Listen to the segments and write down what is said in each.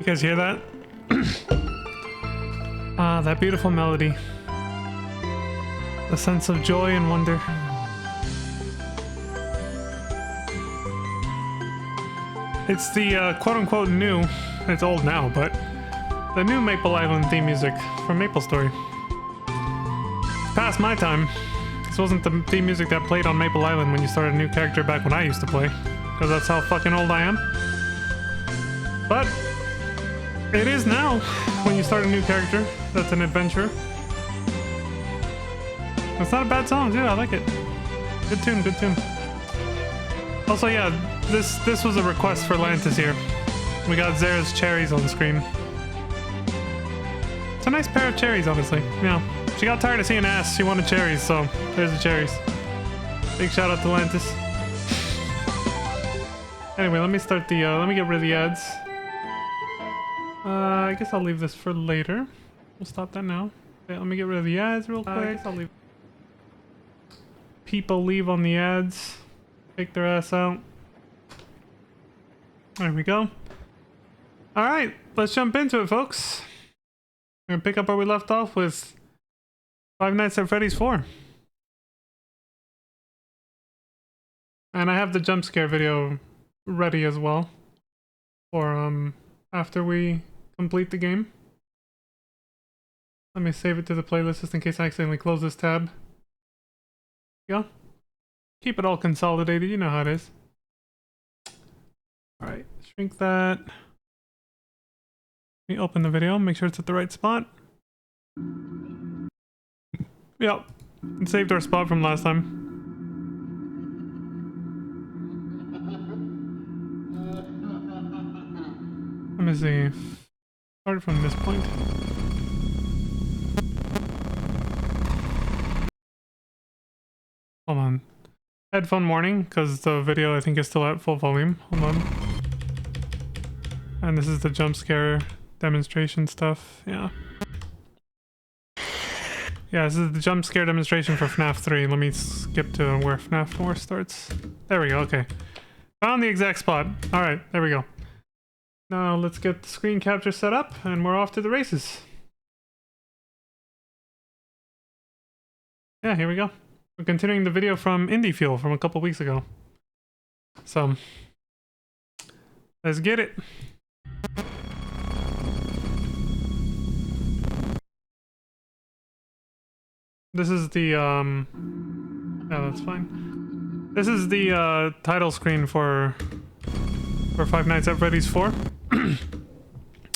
guys hear that? Ah, that beautiful melody. The sense of joy and wonder. It's the quote-unquote new, it's old now, but the new Maple Island theme music from MapleStory. It's past my time. This wasn't the theme music that played on Maple Island when you started a new character back when I used to play, because that's how fucking old I am. But it is now when you start a new character that's an adventure. It's not a bad song too, I like it. Good tune, good tune. Also, yeah, this was a request for Lantis here. We got Zera's cherries on screen. It's a nice pair of cherries, honestly. Yeah, she got tired of seeing ass. She wanted cherries, so there's the cherries. Big shout out to Lantis. Anyway, let me start the. Let me get rid of the ads. I guess I'll leave this for later. We'll stop that now. Okay, let me get rid of the ads real quick. I guess I'll leave. People leave on the ads. Take their ass out. There we go. Alright, let's jump into it, folks. We're gonna pick up where we left off with Five Nights at Freddy's 4. And I have the jump scare video ready as well for after we complete the game. Let me save it to the playlist just in case I accidentally close this tab. There you go. Keep it all consolidated, you know how it is. Alright, shrink that. Let me open the video, make sure it's at the right spot. Yep, it saved our spot from last time. Let me see. Start from this point. Hold on. Headphone warning, because the video I think is still at full volume. Hold on. And this is the jump scare demonstration stuff. Yeah. Yeah, this is the jump scare demonstration for FNAF 3. Let me skip to where FNAF 4 starts. There we go, okay. Found the exact spot. Alright, there we go. Now let's get the screen capture set up and we're off to the races. Yeah, here we go. We're continuing the video from Indie Fuel from a couple weeks ago. So, let's get it. This is the, yeah, that's fine. This is the, title screen for Five Nights at Freddy's 4.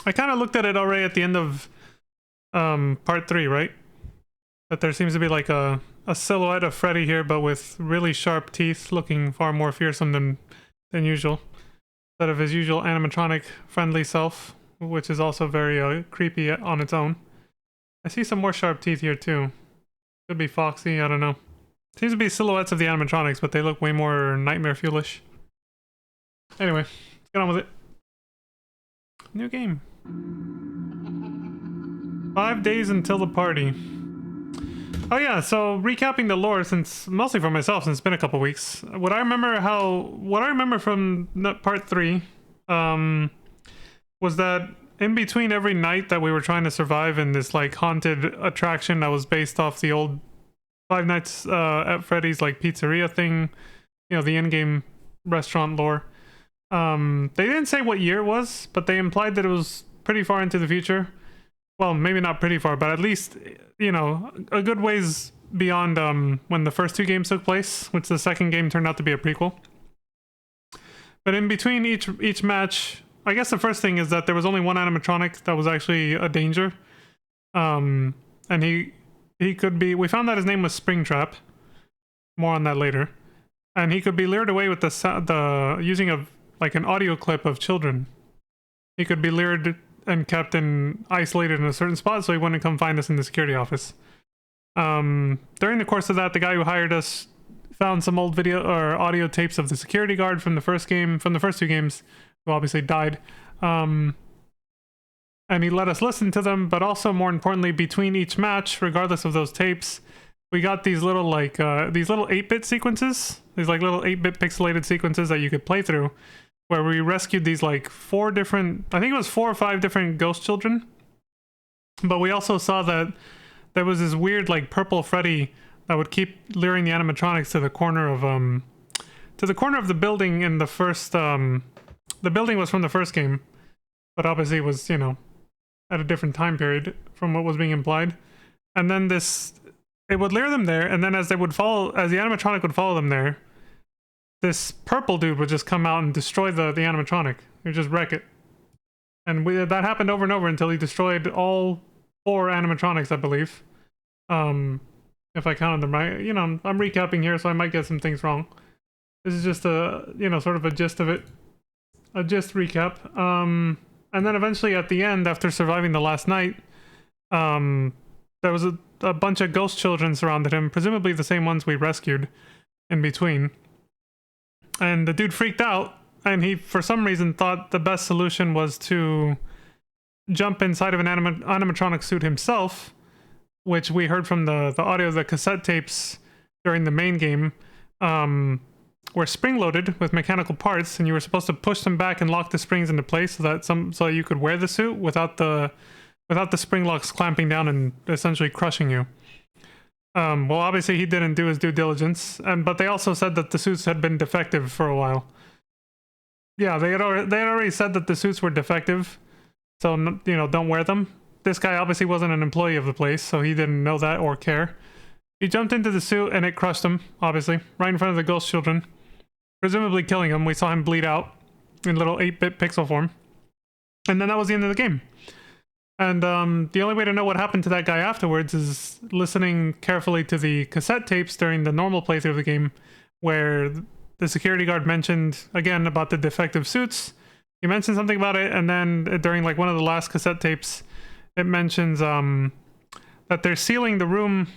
I kind of looked at it already at the end of, part 3, right? That there seems to be like a silhouette of Freddy here, but with really sharp teeth, looking far more fearsome than usual. Instead of his usual animatronic friendly self, which is also very creepy on its own. I see some more sharp teeth here too. Could be Foxy, I don't know. Seems to be silhouettes of the animatronics, but they look way more Nightmare Fuelish. Anyway, let's get on with it. New game. 5 days until the party. Oh yeah, so recapping the lore, since mostly for myself, since it's been a couple weeks. What I remember from part 3 was that in between every night that we were trying to survive in this like haunted attraction that was based off the old Five Nights at Freddy's like pizzeria thing, you know, the in-game restaurant lore. They didn't say what year it was, but they implied that it was pretty far into the future. Well, maybe not pretty far, but at least, you know, a good ways beyond when the first 2 games took place, which the second game turned out to be a prequel. But in between each match, I guess the first thing is that there was only one animatronic that was actually a danger. And he could be, we found that his name was Springtrap. More on that later. And he could be lured away with the using like an audio clip of children. He could be lured and kept isolated in a certain spot so he wouldn't come find us in the security office. During the course of that, the guy who hired us found some old video or audio tapes of the security guard from the first 2 games, who obviously died. And he let us listen to them, but also more importantly, between each match, regardless of those tapes, we got these little like these little 8-bit sequences, these like little 8-bit pixelated sequences that you could play through. where we rescued these like I think it was 4 or 5 different ghost children. But we also saw that there was this weird like purple Freddy that would keep luring the animatronics to the corner of the building in the first the building was from the first game, but obviously it was, you know, at a different time period from what was being implied. And then it would lure them there, and then as the animatronic would follow them there, this purple dude would just come out and destroy the animatronic. He would just wreck it. And that happened over and over until he destroyed all 4 animatronics, I believe. If I counted them right. You know, I'm recapping here, so I might get some things wrong. This is just sort of a gist of it. A gist recap. And then eventually at the end, after surviving the last night, there was a bunch of ghost children surrounded him, presumably the same ones we rescued in between. And the dude freaked out, and he, for some reason, thought the best solution was to jump inside of an animatronic suit himself, which we heard from the audio of the cassette tapes during the main game, were spring-loaded with mechanical parts, and you were supposed to push them back and lock the springs into place so you could wear the suit without the spring locks clamping down and essentially crushing you. Well, obviously he didn't do his due diligence, but they also said that the suits had been defective for a while. Yeah, they had already said that the suits were defective, so, you know, don't wear them. This guy obviously wasn't an employee of the place, so he didn't know that or care. He jumped into the suit and it crushed him, obviously, right in front of the ghost children, presumably killing him. We saw him bleed out in little 8-bit pixel form. And then that was the end of the game. And the only way to know what happened to that guy afterwards is listening carefully to the cassette tapes during the normal playthrough of the game, where the security guard mentioned, again, about the defective suits. He mentioned something about it, and then during like one of the last cassette tapes, it mentions that they're sealing the room,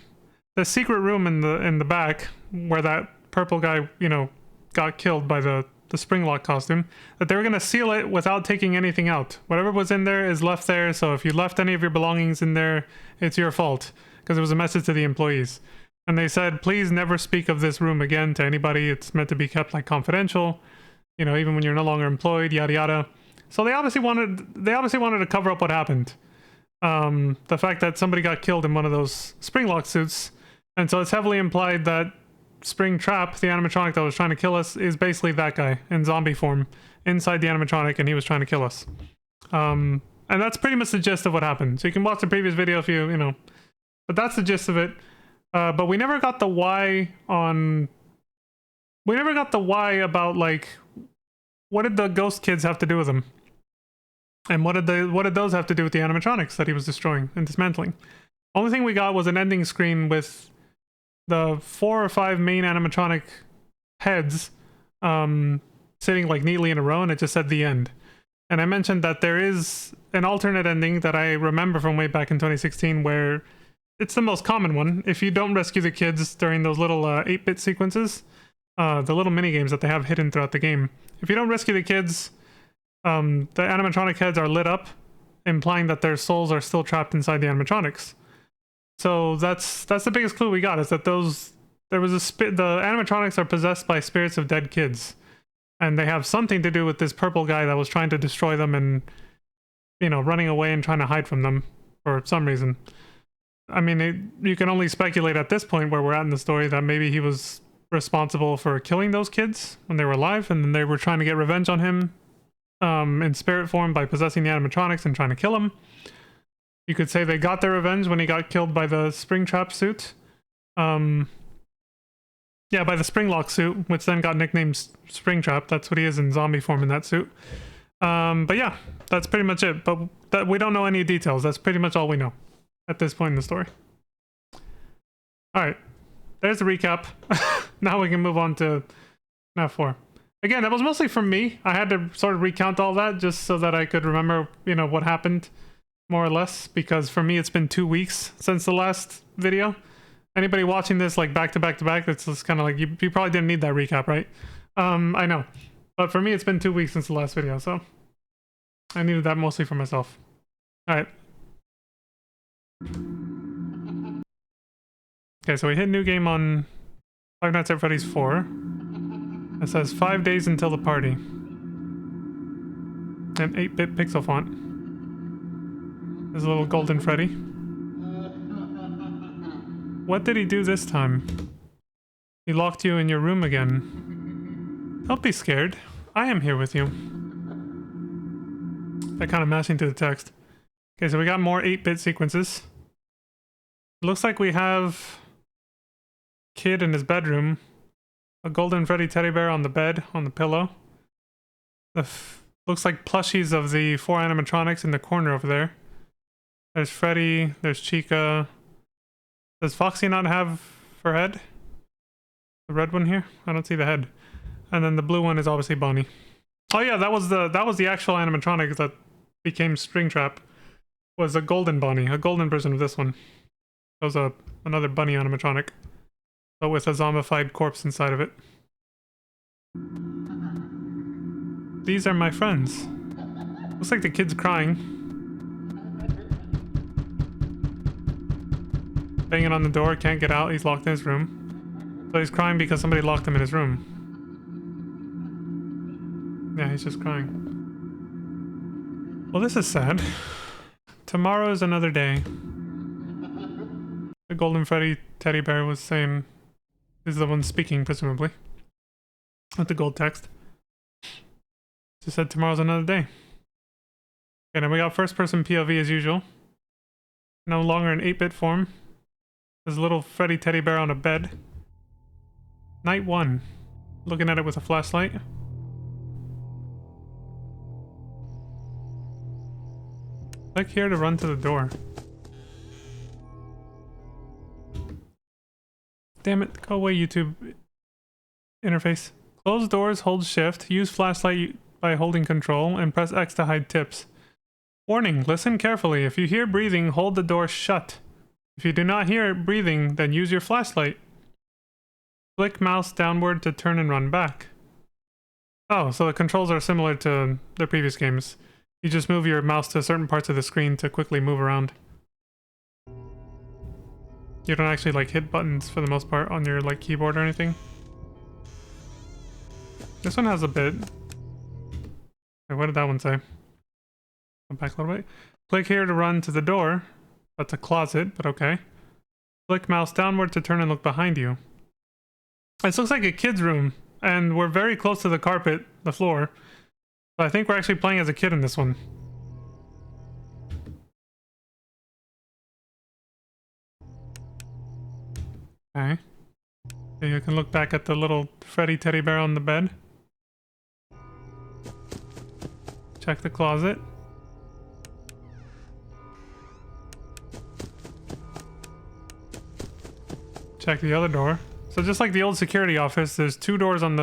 the secret room in the back, where that purple guy, you know, got killed by the spring lock costume, that they were going to seal it without taking anything out. Whatever was in there is left there, so if you left any of your belongings in there, it's your fault, because it was a message to the employees. And they said, please never speak of this room again to anybody. It's meant to be kept like confidential, you know, even when you're no longer employed, yada yada. So they obviously wanted to cover up what happened. The fact that somebody got killed in one of those spring lock suits, and so it's heavily implied that Springtrap, the animatronic that was trying to kill us, is basically that guy in zombie form inside the animatronic, and he was trying to kill us. And that's pretty much the gist of what happened. So you can watch the previous video if you know, but that's the gist of it. But we never got the why about like, what did the ghost kids have to do with him? And what did those have to do with the animatronics that he was destroying and dismantling? Only thing we got was an ending screen with the 4 or 5 main animatronic heads sitting like neatly in a row, and it just said the end. And I mentioned that there is an alternate ending that I remember from way back in 2016, where it's the most common one. If you don't rescue the kids during those little 8-bit sequences, the little mini games that they have hidden throughout the game, if you don't rescue the kids, the animatronic heads are lit up, implying that their souls are still trapped inside the animatronics. So that's the biggest clue we got, is that the animatronics are possessed by spirits of dead kids, and they have something to do with this purple guy that was trying to destroy them and, you know, running away and trying to hide from them for some reason. I mean, you can only speculate at this point where we're at in the story that maybe he was responsible for killing those kids when they were alive, and then they were trying to get revenge on him in spirit form by possessing the animatronics and trying to kill him. You could say they got their revenge when he got killed by the Springtrap suit. Yeah, by the Springlock suit, which then got nicknamed Springtrap. That's what he is in zombie form in that suit. But yeah, that's pretty much it. But we don't know any details. That's pretty much all we know at this point in the story. Alright, there's the recap. Now we can move on to FNAF 4. Again, that was mostly from me. I had to sort of recount all that just so that I could remember, you know, what happened, more or less, because for me it's been 2 weeks since the last video. Anybody watching this like back to back to back, that's just kind of like, you probably didn't need that recap, right? I know. But for me it's been 2 weeks since the last video, so I needed that mostly for myself. Alright. Okay, so we hit new game on Five Nights at Freddy's 4. It says 5 days until the party. and 8-bit pixel font. There's a little golden Freddy. What did he do this time? He locked you in your room again. Don't be scared. I am here with you. They're kind of mashing to the text. Okay, so we got more 8-bit sequences. It looks like we have kid in his bedroom. A golden Freddy teddy bear on the bed, on the pillow. Looks like plushies of the 4 animatronics in the corner over there. There's Freddy, there's Chica. Does Foxy not have her head? The red one here? I don't see the head. And then the blue one is obviously Bonnie. Oh yeah, that was the actual animatronic that became Springtrap. Was a golden Bonnie, a golden version of this one. That was another bunny animatronic, but with a zombified corpse inside of it. These are my friends. Looks like the kid's crying. Banging on the door, can't get out, he's locked in his room. So he's crying because somebody locked him in his room. Yeah, he's just crying. Well, this is sad. Tomorrow is another day. The golden Freddy teddy bear was saying, this is the one speaking, presumably. With the gold text. Just said tomorrow's another day. Okay, now we got first person POV as usual. No longer in 8-bit form. There's a little Freddy teddy bear on a bed. Night 1. Looking at it with a flashlight. Click here to run to the door. Damn it, go away, YouTube interface. Close doors, hold shift, use flashlight by holding control, and press X to hide tips. Warning, listen carefully. If you hear breathing, hold the door shut. If you do not hear breathing, then use your flashlight. Click mouse downward to turn and run back. Oh, so the controls are similar to the previous games. You just move your mouse to certain parts of the screen to quickly move around. You don't actually like hit buttons for the most part on your like keyboard or anything. This one has a bit. Wait, what did that one say? Go back a little bit. Click here to run to the door. That's a closet, but okay. Click mouse downward to turn and look behind you. This looks like a kid's room, and we're very close to the carpet, the floor. But I think we're actually playing as a kid in this one. Okay. So you can look back at the little Freddy teddy bear on the bed. Check the closet. Check the other door. So just like the old security office, there's two doors on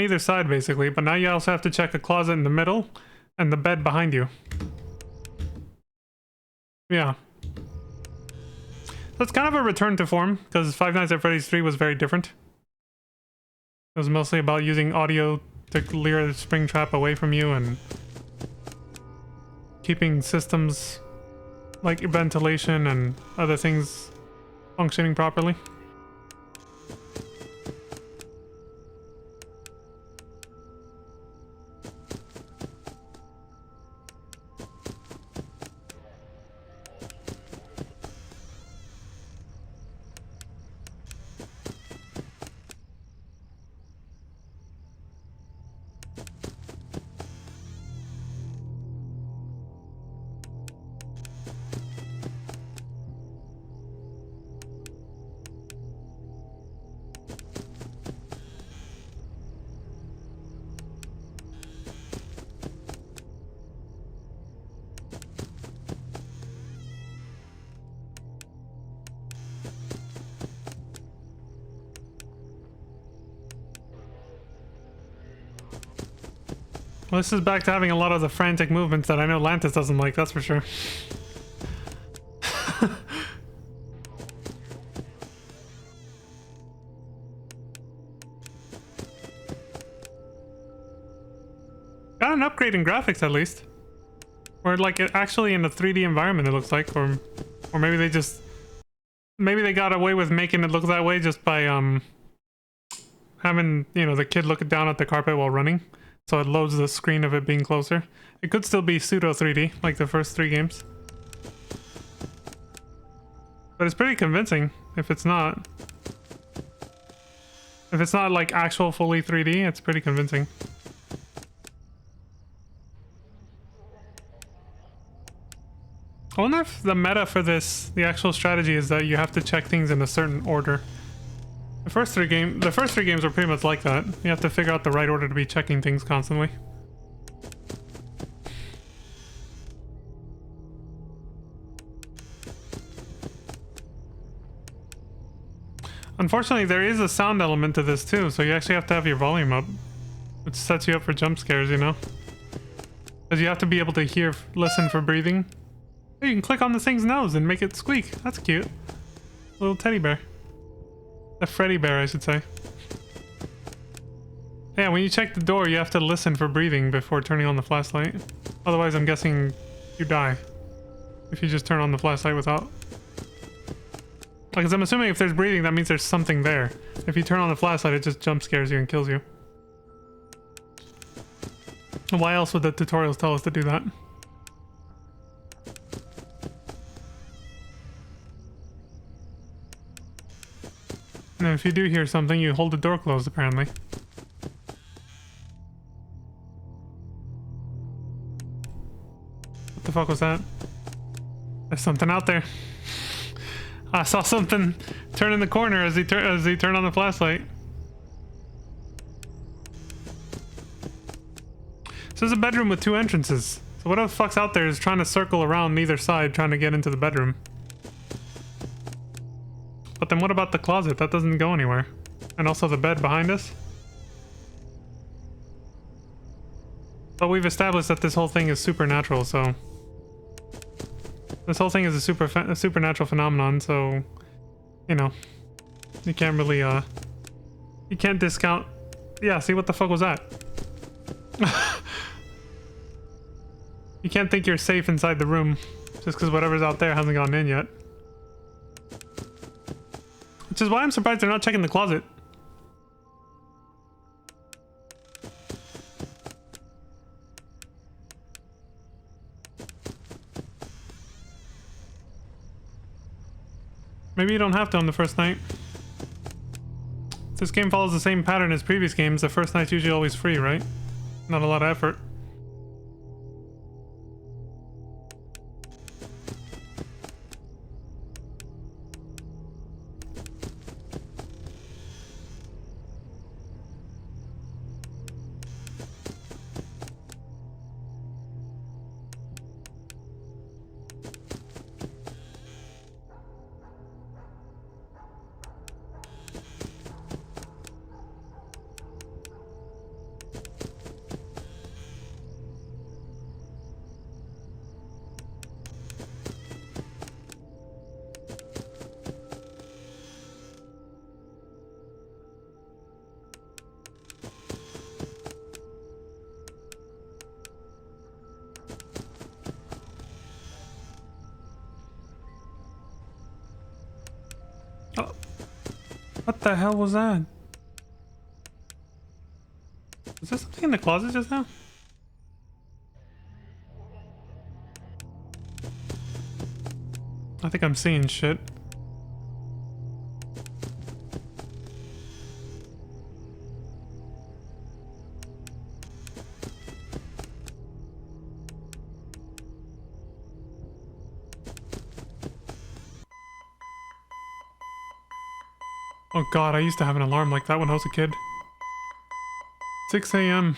either side basically, but now you also have to check a closet in the middle and the bed behind you. Yeah. So it's kind of a return to form, because Five Nights at Freddy's 3 was very different. It was mostly about using audio to lure the Springtrap away from you and keeping systems like ventilation and other things functioning properly. Well, this is back to having a lot of the frantic movements that I know Lantis doesn't like, that's for sure. Got an upgrade in graphics at least. Or like actually in a 3D environment it looks like, or maybe they just got away with making it look that way just by having, you know, the kid look down at the carpet while running. So it loads the screen of it being closer. It could still be pseudo 3D, like the first 3 games. But it's pretty convincing if it's not. If it's not like actual fully 3D, it's pretty convincing. I wonder if the meta for this, the actual strategy is that you have to check things in a certain order. The first three games were pretty much like that. You have to figure out the right order to be checking things constantly. Unfortunately, there is a sound element to this too, so you actually have to have your volume up, which sets you up for jump scares, you know? Because you have to be able to listen for breathing. Hey, you can click on this thing's nose and make it squeak. That's cute. Little teddy bear. A Freddy bear, I should say. Yeah, when you check the door, you have to listen for breathing before turning on the flashlight. Otherwise, I'm guessing you die if you just turn on the flashlight without. Because I'm assuming if there's breathing, that means there's something there. If you turn on the flashlight, it just jump scares you and kills you. Why else would the tutorials tell us to do that? And if you do hear something, you hold the door closed, apparently. What the fuck was that? There's something out there. I saw something turn in the corner as he turned on the flashlight. So there's a bedroom with 2 entrances. So whatever the fuck's out there is trying to circle around either side, trying to get into the bedroom. But then what about the closet? That doesn't go anywhere. And also the bed behind us. But we've established that this whole thing is supernatural, so... This whole thing is a supernatural phenomenon, so... You know... You can't really, You can't discount... Yeah, see, what the fuck was that? You can't think you're safe inside the room, just because whatever's out there hasn't gotten in yet. Which is why I'm surprised they're not checking the closet. Maybe you don't have to on the first night. If this game follows the same pattern as previous games, the first night's usually always free, right? Not a lot of effort. What the hell was that? Was there something in the closet just now? I think I'm seeing shit. Oh god, I used to have an alarm like that when I was a kid. 6 a.m.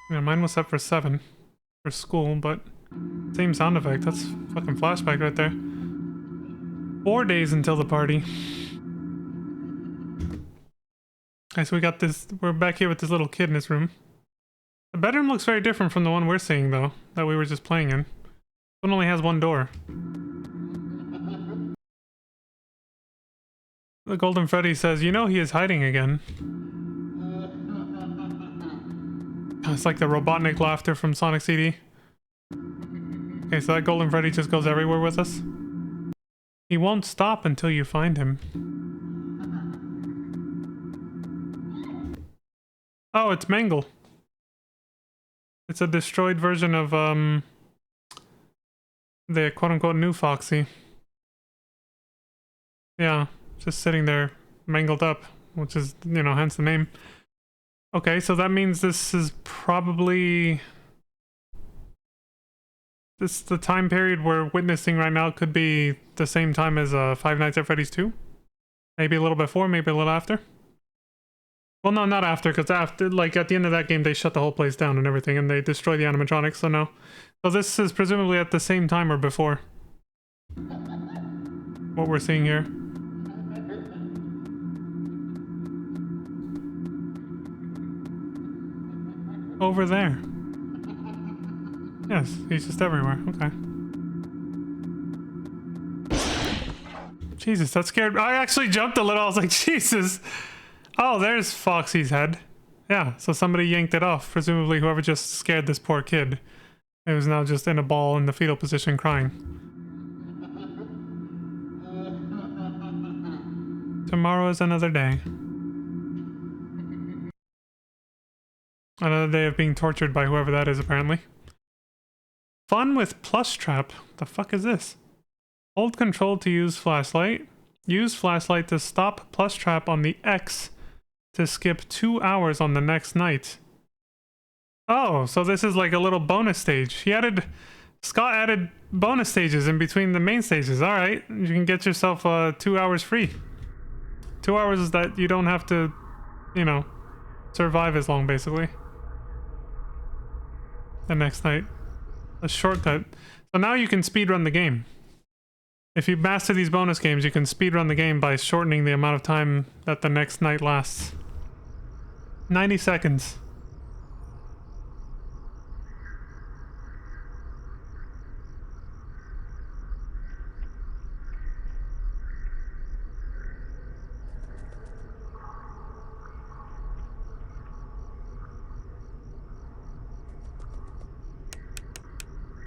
Yeah, mine was set for 7 for school, but same sound effect. That's fucking flashback right there. 4 days until the party. Okay, so we got this. We're back here with this little kid in his room. The bedroom looks very different from the one we're seeing, though, that we were just playing in. This one only has 1 door. The Golden Freddy says, you know he is hiding again. It's like the Robotnik laughter from Sonic CD. Okay, so that Golden Freddy just goes everywhere with us. He won't stop until you find him. Oh, it's Mangle. It's a destroyed version of the quote-unquote new Foxy. Yeah, just sitting there mangled up, which is, you know, hence the name. Okay, so that means this is probably... the time period we're witnessing right now could be the same time as Five Nights at Freddy's 2? Maybe a little before, maybe a little after? Well, no, not after, because after, like, at the end of that game, they shut the whole place down and everything, and they destroy the animatronics, so no. So this is presumably at the same time or before. What we're seeing here. Over there. Yes, he's just everywhere. Okay. Jesus, that scared me. I actually jumped a little. I was like, Jesus. Oh, there's Foxy's head. Yeah, so somebody yanked it off. Presumably whoever just scared this poor kid. It was now just in a ball in the fetal position crying. Tomorrow is another day. Another day of being tortured by whoever that is, apparently. Fun with plush trap. The fuck is this? Hold control to use flashlight. Use flashlight to stop plush trap on the X to skip 2 hours on the next night. Oh, so this is like a little bonus stage. Scott added bonus stages in between the main stages. All right, you can get yourself 2 hours free. 2 hours that you don't have to, you know, survive as long, basically. The next night. A shortcut. So now you can speedrun the game. If you master these bonus games, you can speedrun the game by shortening the amount of time that the next night lasts. 90 seconds.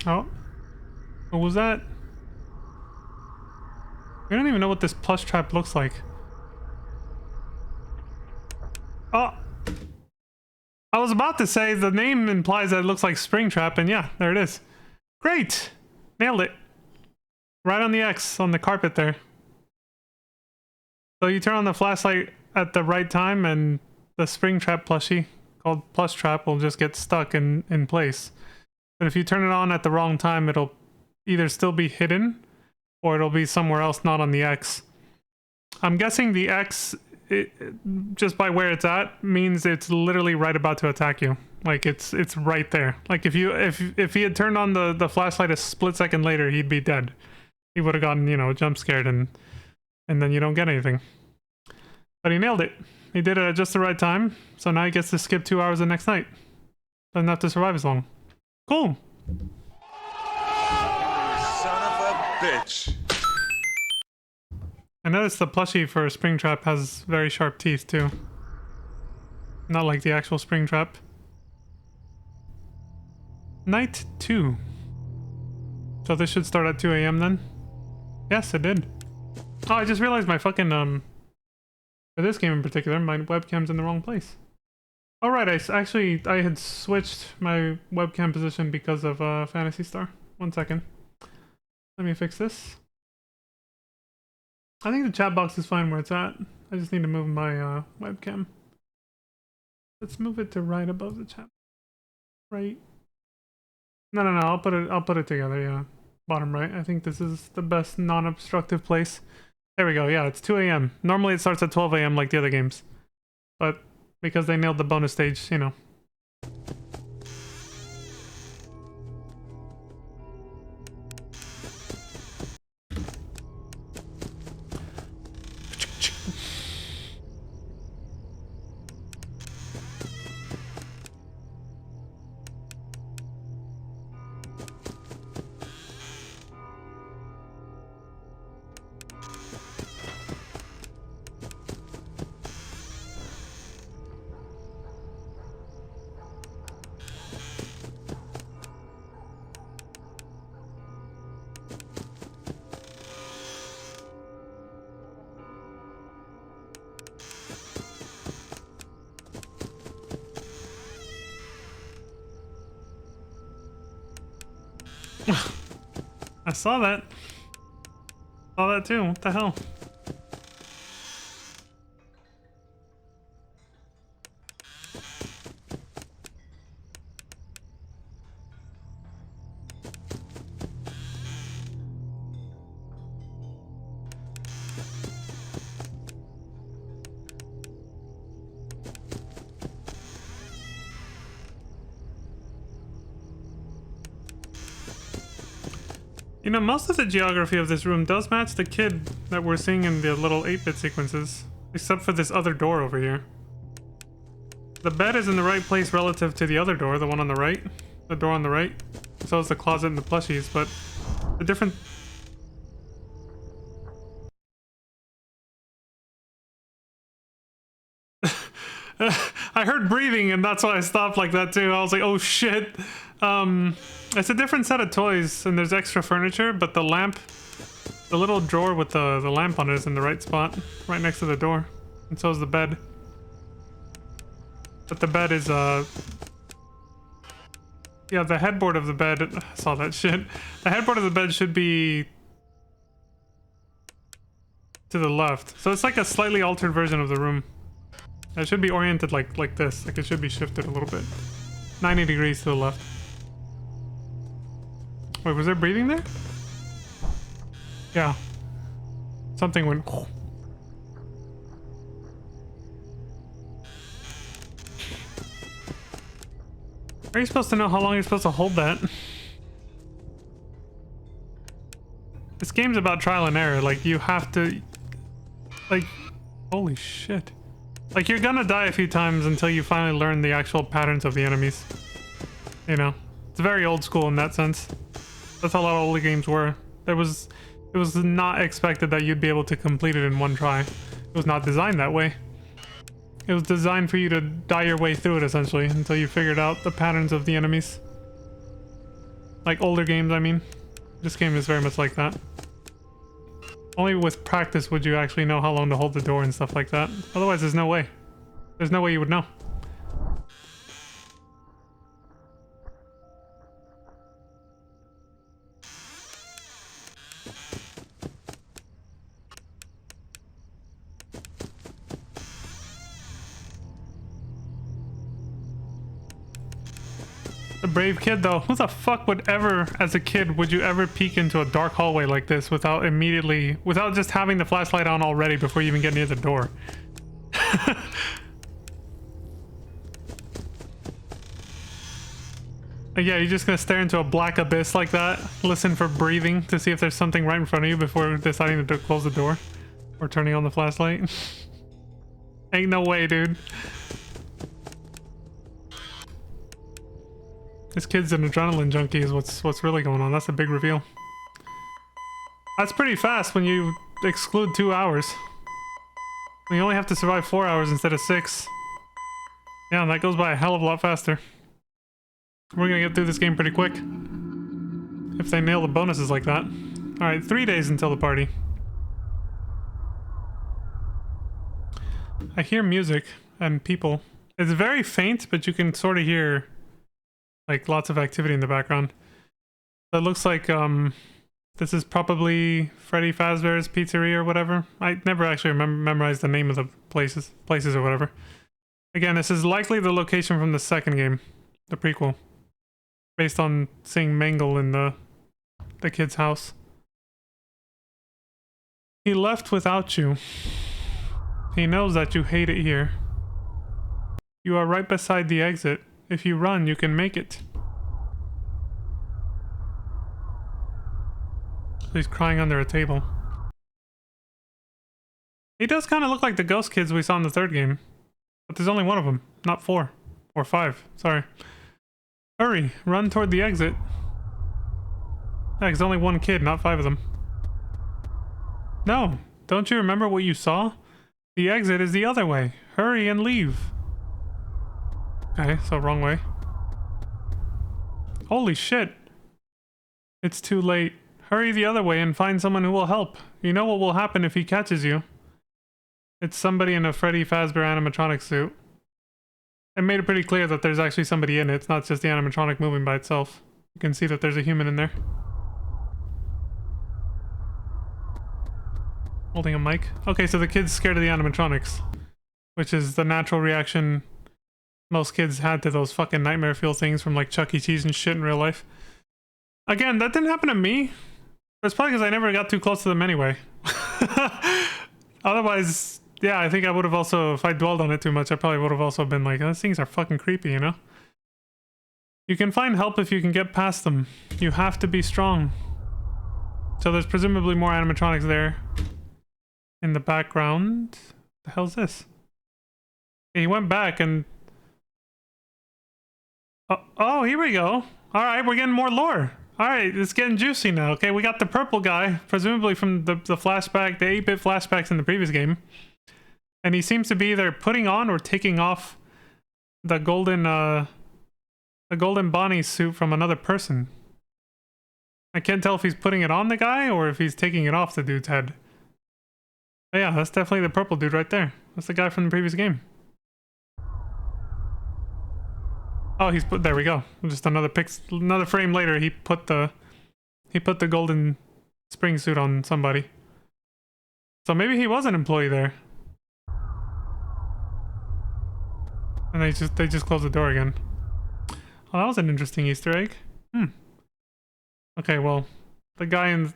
Oh. What was that? We don't even know what this plush trap looks like. Oh! I was about to say the name implies that it looks like Springtrap, and yeah, there it is. Great! Nailed it. Right on the X, on the carpet there. So you turn on the flashlight at the right time, and the Springtrap plushie, called Plush Trap, will just get stuck in place. But if you turn it on at the wrong time, it'll either still be hidden, or it'll be somewhere else not on the X. I'm guessing the X, just by where it's at, means it's literally right about to attack you. Like it's right there. Like if he had turned on the flashlight a split second later, he'd be dead. He would have gotten, you know, jump scared and then you don't get anything. But he nailed it. He did it at just the right time. So now he gets to skip 2 hours the next night. Doesn't have to survive as long. Cool. Son of a bitch. I noticed the plushie for Springtrap has very sharp teeth too. Not like the actual Springtrap. Night 2. So this should start at 2 AM then? Yes, it did. Oh, I just realized my fucking, for this game in particular, my webcam's in the wrong place. Alright, I had switched my webcam position because of Phantasy Star. 1 second. Let me fix this. I think the chat box is fine where it's at. I just need to move my webcam. Let's move it to right above the chat. Right. No, I'll put it together, yeah. Bottom right. I think this is the best non-obstructive place. There we go. Yeah, it's 2 AM. Normally it starts at 12 AM like the other games. But because they nailed the bonus stage, you know. I saw that. Saw that too. What the hell? You know, most of the geography of this room does match the kid that we're seeing in the little 8-bit sequences. Except for this other door over here. The bed is in the right place relative to the other door, the one on the right. The door on the right. So is the closet and the plushies, but the different... I heard breathing and that's why I stopped like that too. I was like, oh shit. It's a different set of toys and there's extra furniture, but the lamp, the little drawer with the lamp on it is in the right spot, right next to the door. And so is the bed. But the bed is, yeah, the headboard of the bed, I saw that shit. The headboard of the bed should be to the left. So it's like a slightly altered version of the room. It should be oriented like this. Like it should be shifted a little bit. 90 degrees to the left. Wait, was there breathing there? Yeah. Something went... Are you supposed to know how long you're supposed to hold that? This game's about trial and error. Like, you have to... Like... Holy shit. Like, you're gonna die a few times until you finally learn the actual patterns of the enemies. You know? It's very old school in that sense. That's how a lot of older games were. It was not expected that you'd be able to complete it in one try. It was not designed that way. It was designed for you to die your way through it, essentially, until you figured out the patterns of the enemies. Like older games, I mean. This game is very much like that. Only with practice would you actually know how long to hold the door and stuff like that. Otherwise, there's no way. There's no way you would know. A brave kid though. Who the fuck would ever, as a kid, would you ever peek into a dark hallway like this without just having the flashlight on already before you even get near the door? Yeah, you're just gonna stare into a black abyss like that, listen for breathing to see if there's something right in front of you before deciding to close the door or turning on the flashlight. Ain't no way, dude. This kid's an adrenaline junkie is what's really going on. That's a big reveal. That's pretty fast when you exclude 2 hours. You only have to survive 4 hours instead of 6. Yeah, and that goes by a hell of a lot faster. We're gonna get through this game pretty quick. If they nail the bonuses like that. Alright, 3 days until the party. I hear music and people. It's very faint, but you can sort of hear like lots of activity in the background. So it looks like this is probably Freddy Fazbear's Pizzeria or whatever. I never actually memorized the name of the places or whatever. Again, this is likely the location from the second game, the prequel, based on seeing Mangle in the kid's house. He left without you. He knows that you hate it here. You are right beside the exit. If you run, you can make it. He's crying under a table. He does kind of look like the ghost kids we saw in the third game. But there's only one of them, not 4. Or 5, sorry. Hurry, run toward the exit. Yeah, there's only one kid, not 5 of them. No, don't you remember what you saw? The exit is the other way. Hurry and leave. Okay, so wrong way. Holy shit. It's too late. Hurry the other way and find someone who will help. You know what will happen if he catches you. It's somebody in a Freddy Fazbear animatronic suit. It made it pretty clear that there's actually somebody in it. It's not just the animatronic moving by itself. You can see that there's a human in there. Holding a mic. Okay, so the kid's scared of the animatronics, which is the natural reaction most kids had to those fucking nightmare fuel things from like Chuck E. Cheese and shit in real life. Again, that didn't happen to me. It's probably because I never got too close to them anyway. Otherwise, yeah, I think I would have also, if I dwelled on it too much, I probably would have also been like, those things are fucking creepy, you know? You can find help if you can get past them. You have to be strong. So there's presumably more animatronics there. In the background. The hell's this? He went back and... Oh, here we go. Alright, we're getting more lore. Alright, it's getting juicy now. Okay, we got the purple guy, presumably from the flashback, the 8-bit flashbacks in the previous game. And he seems to be either putting on or taking off the golden Bonnie suit from another person. I can't tell if he's putting it on the guy or if he's taking it off the dude's head. But yeah, that's definitely the purple dude right there. That's the guy from the previous game. Oh, he's put, there we go. Just another frame later, he put the golden spring suit on somebody. So maybe he was an employee there. And they just closed the door again. Oh, that was an interesting Easter egg. Okay, well, the guy in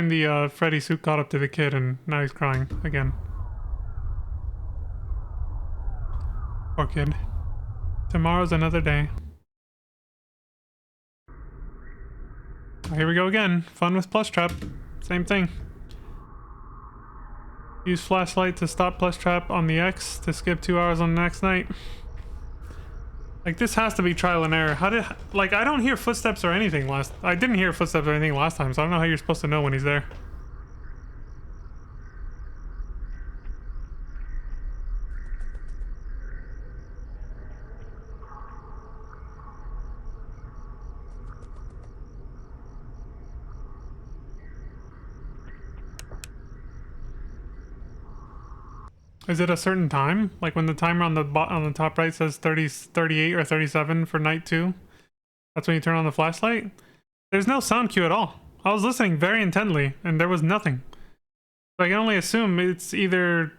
the Freddy suit caught up to the kid, and now he's crying again. Poor kid. Tomorrow's another day. Oh, here we go again. Fun with plush trap. Same thing. Use flashlight to stop plush trap on the X to skip 2 hours on the next night. Like, this has to be trial and error. How did... Like, I don't hear footsteps or anything I didn't hear footsteps or anything last time, so I don't know how you're supposed to know when he's there. Is it a certain time? Like when the timer on the top right says 38 or 37 for night 2? That's when you turn on the flashlight? There's no sound cue at all. I was listening very intently and there was nothing. So I can only assume it's either...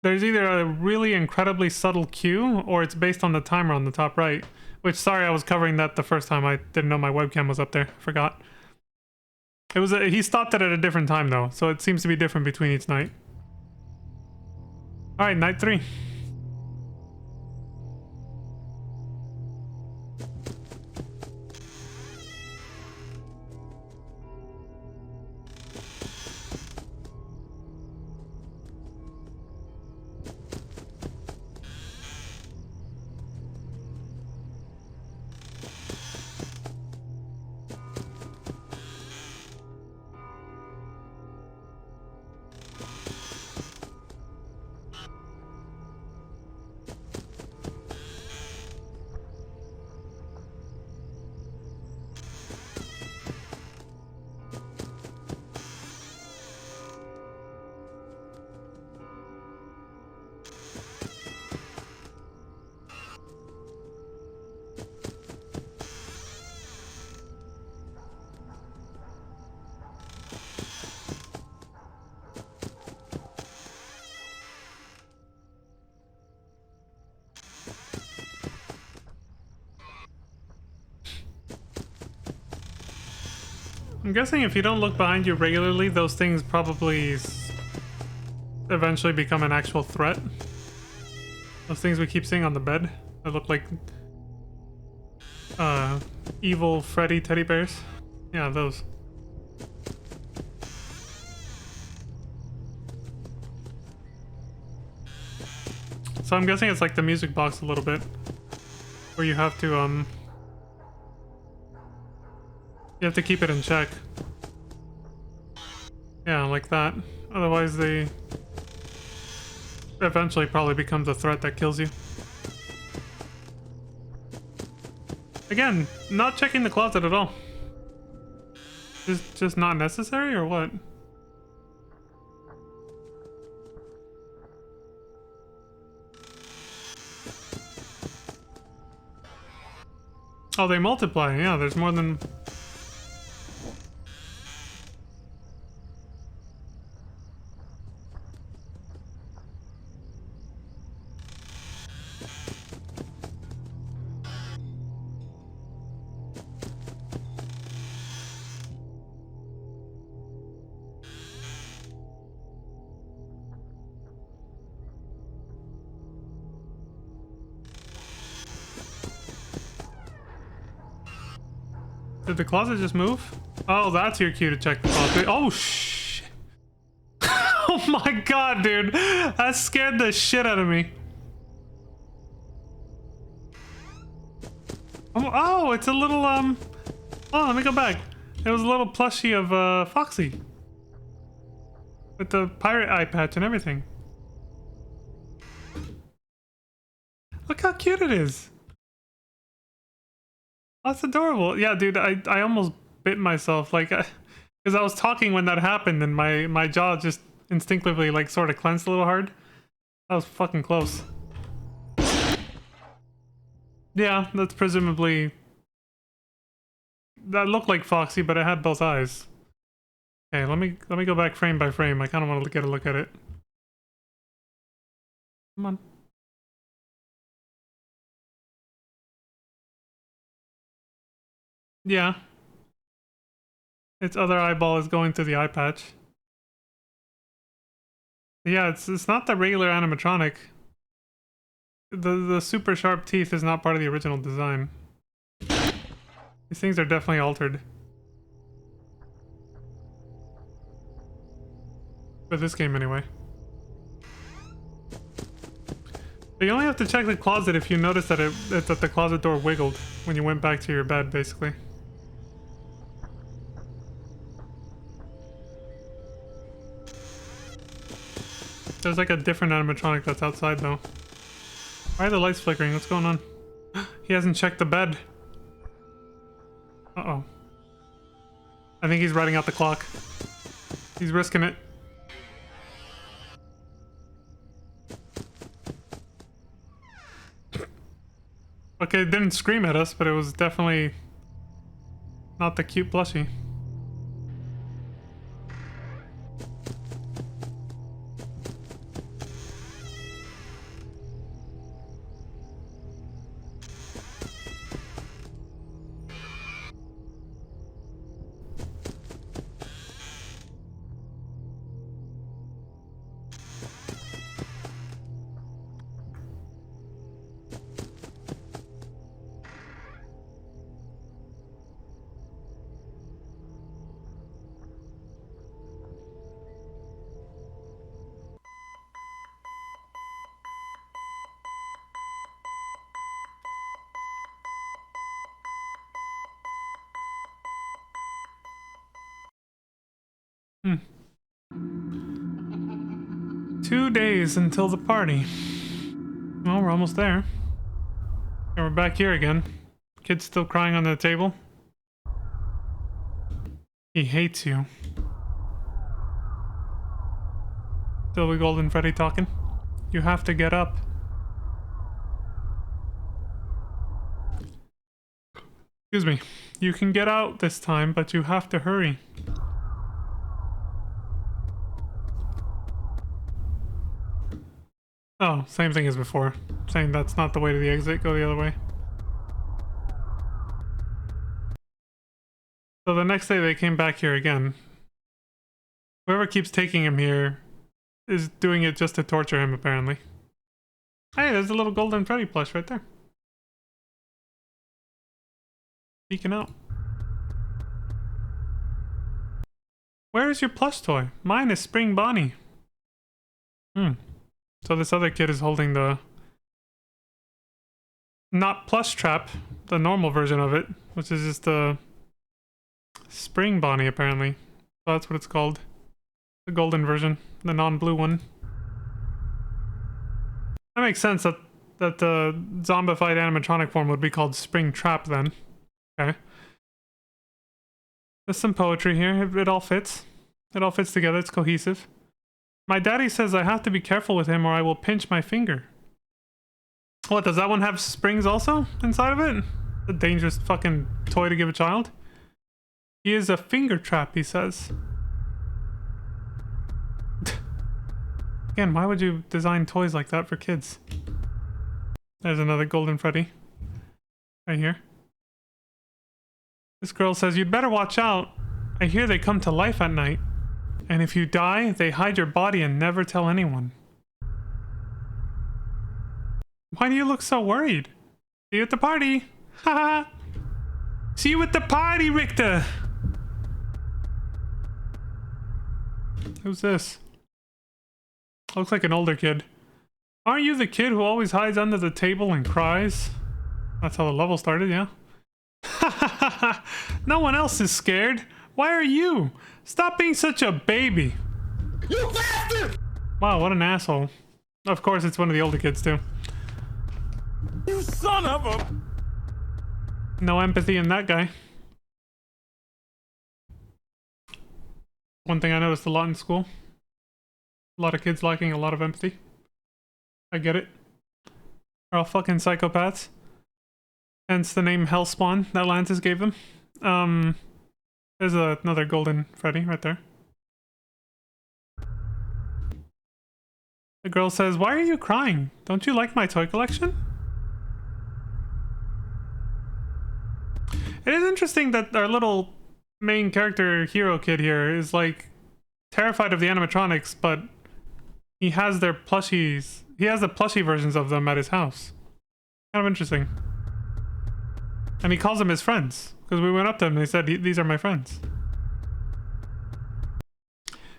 There's either a really incredibly subtle cue or it's based on the timer on the top right. Which, sorry, I was covering that the first time. I didn't know my webcam was up there. I forgot. It was he stopped it at a different time though, so it seems to be different between each night. Alright, night 3. I'm guessing if you don't look behind you regularly, those things probably eventually become an actual threat. Those things we keep seeing on the bed that look like evil Freddy teddy bears. Yeah, those. So I'm guessing it's like the music box a little bit, where you have to keep it in check. Yeah, like that. Otherwise they eventually probably becomes a threat that kills you. Again, not checking the closet at all. Just not necessary or what? Oh, they multiply. Yeah, there's more than... Did the closet just move? Oh, that's your cue to check the closet. Oh, shit. Oh my god, dude. That scared the shit out of me. Oh, it's a little, oh, let me go back. It was a little plushie of, Foxy. With the pirate eye patch and everything. Look how cute it is. That's adorable. Yeah, dude, I almost bit myself, like, because I was talking when that happened, and my jaw just instinctively, like, sort of clenched a little hard. That was fucking close. Yeah, that's presumably... That looked like Foxy, but it had both eyes. Okay, let me go back frame by frame. I kind of want to get a look at it. Come on. Yeah. Its other eyeball is going through the eye patch. Yeah, it's not the regular animatronic. The super sharp teeth is not part of the original design. These things are definitely altered. For this game, anyway. But you only have to check the closet if you notice that that the closet door wiggled when you went back to your bed, basically. There's like a different animatronic that's outside, though. Why are the lights flickering? What's going on? He hasn't checked the bed. Uh-oh. I think he's writing out the clock. He's risking it. Okay, it didn't scream at us, but it was definitely not the cute plushie. Hmm. 2 days until the party. Well, we're almost there. And we're back here again. Kid's still crying on the table. He hates you. Still the Golden Freddy talking. You have to get up. Excuse me. You can get out this time, but you have to hurry. Oh, same thing as before. Saying that's not the way to the exit, go the other way. So the next day they came back here again. Whoever keeps taking him here is doing it just to torture him, apparently. Hey, there's a little Golden Freddy plush right there. Peeking out. Where is your plush toy? Mine is Spring Bonnie. So this other kid is holding the... Not plush trap, the normal version of it, which is just the... Spring Bonnie, apparently. So that's what it's called. The golden version, the non-blue one. That makes sense that the zombified animatronic form would be called Spring Trap then. Okay. There's some poetry here. It all fits. It all fits together. It's cohesive. My daddy says I have to be careful with him or I will pinch my finger. What, does that one have springs also inside of it? A dangerous fucking toy to give a child. He is a finger trap, he says. Again, why would you design toys like that for kids? There's another Golden Freddy. Right here. This girl says, you'd better watch out. I hear they come to life at night. And if you die, they hide your body and never tell anyone. Why do you look so worried? See you at the party! Haha! See you at the party, Richter. Who's this? Looks like an older kid. Aren't you the kid who always hides under the table and cries? That's how the level started, yeah? No one else is scared. Why are you? Stop being such a baby. You bastard! Wow, what an asshole. Of course, it's one of the older kids, too. You son of a... No empathy in that guy. One thing I noticed a lot in school. A lot of kids lacking a lot of empathy. I get it. They're all fucking psychopaths. Hence the name Hellspawn that Lantis gave them. There's another golden Freddy right there. The girl says, "Why are you crying? Don't you like my toy collection?" It is interesting that our little main character hero kid here is like terrified of the animatronics, but he has their plushies. He has the plushie versions of them at his house. Kind of interesting. And he calls them his friends because we went up to him and he said, "These are my friends."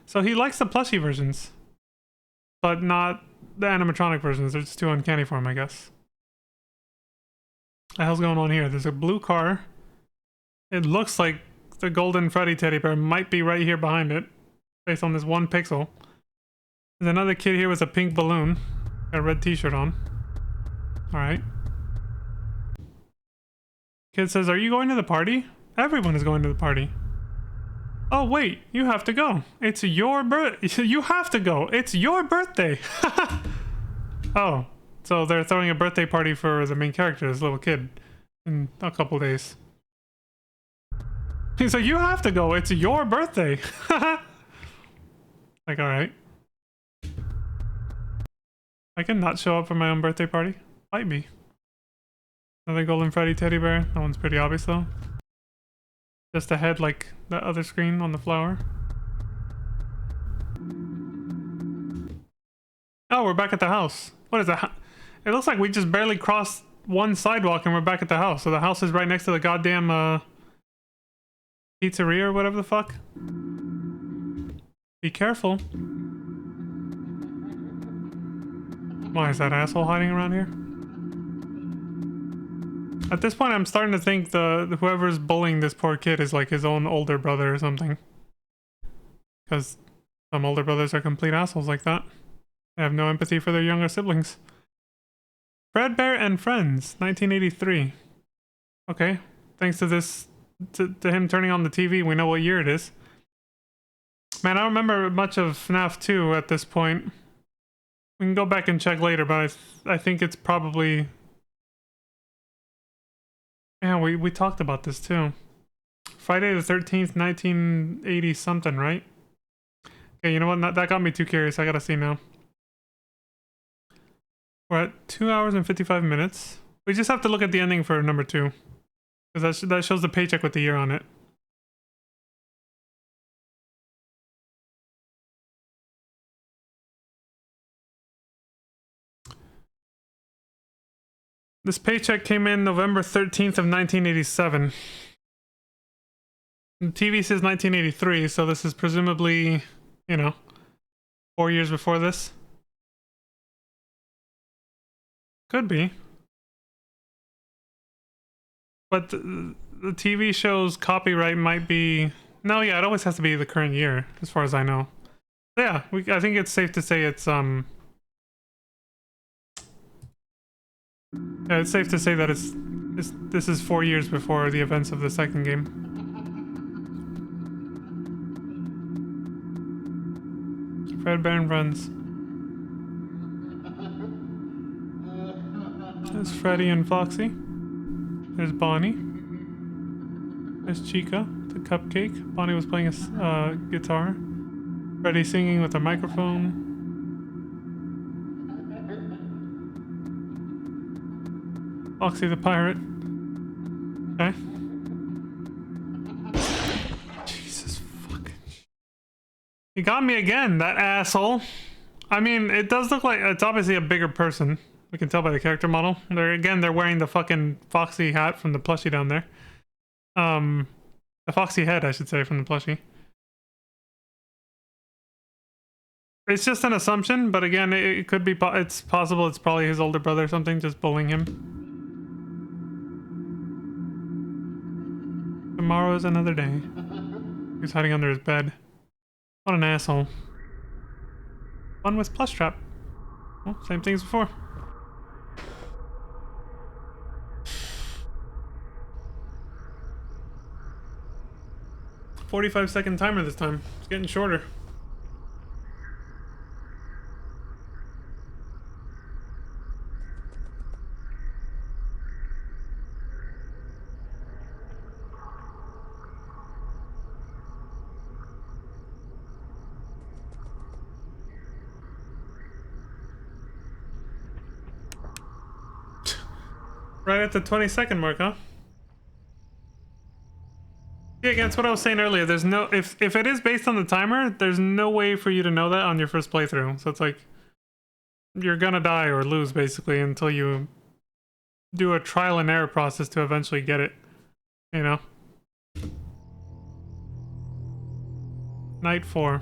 So he likes the plushie versions, but not the animatronic versions. They're just too uncanny for him, I guess. What the hell's going on here? There's a blue car. It looks like the golden Freddy teddy bear might be right here behind it, based on this one pixel. There's another kid here with a pink balloon. Got a red t-shirt on. Alright. Kid says, "Are you going to the party?" Everyone is going to the party. Oh wait, you have to go. It's your you have to go. It's your birthday. Oh, so they're throwing a birthday party for the main character, this little kid, in a couple days. He's like, "You have to go. It's your birthday." Like, alright. I can not show up for my own birthday party. Might be. Another golden Freddy teddy bear. That one's pretty obvious though. Just a head like that other screen on the flower. Oh, we're back at the house. What is that? It looks like we just barely crossed one sidewalk and we're back at the house. So the house is right next to the goddamn pizzeria or whatever the fuck. Be careful. Why is that asshole hiding around here? At this point, I'm starting to think whoever's bullying this poor kid is like his own older brother or something. Because some older brothers are complete assholes like that. They have no empathy for their younger siblings. Fredbear and Friends, 1983. Okay, thanks to this, to him turning on the TV, we know what year it is. Man, I don't remember much of FNAF 2 at this point. We can go back and check later, but I think it's probably... Yeah, we talked about this too. Friday the 13th, 1980 something, right? Okay, you know what? That got me too curious. I gotta see now. We're at 2 hours and 55 minutes. We just have to look at the ending for number 2. Because that shows the paycheck with the year on it. This paycheck came in November 13th of 1987. The TV says 1983, so this is presumably, you know, 4 years before this. Could be. But the TV show's copyright might be... No, yeah, it always has to be the current year, as far as I know. Yeah, I think it's safe to say it's, Yeah, it's safe to say that this is 4 years before the events of the second game. Fredbear runs. There's Freddy and Foxy. There's Bonnie. There's Chica, the cupcake. Bonnie was playing a guitar. Freddy singing with a microphone. Foxy the pirate. Okay. Jesus fucking... He got me again, that asshole. I mean, it does look like it's obviously a bigger person. We can tell by the character model. They're wearing the fucking Foxy hat from the plushie down there. The foxy head, I should say, from the plushie. It's just an assumption, but again, it could be. It's possible. It's probably his older brother or something, just bullying him. Tomorrow is another day. He's hiding under his bed. What an asshole. Fun with plush trap. Well, same thing as before. "45-second timer this time. It's getting shorter." Right at the 20-second mark, huh? Yeah, again, that's what I was saying earlier. There's no if it is based on the timer, there's no way for you to know that on your first playthrough. So it's like you're gonna die or lose basically until you do a trial and error process to eventually get it. You know? Night 4.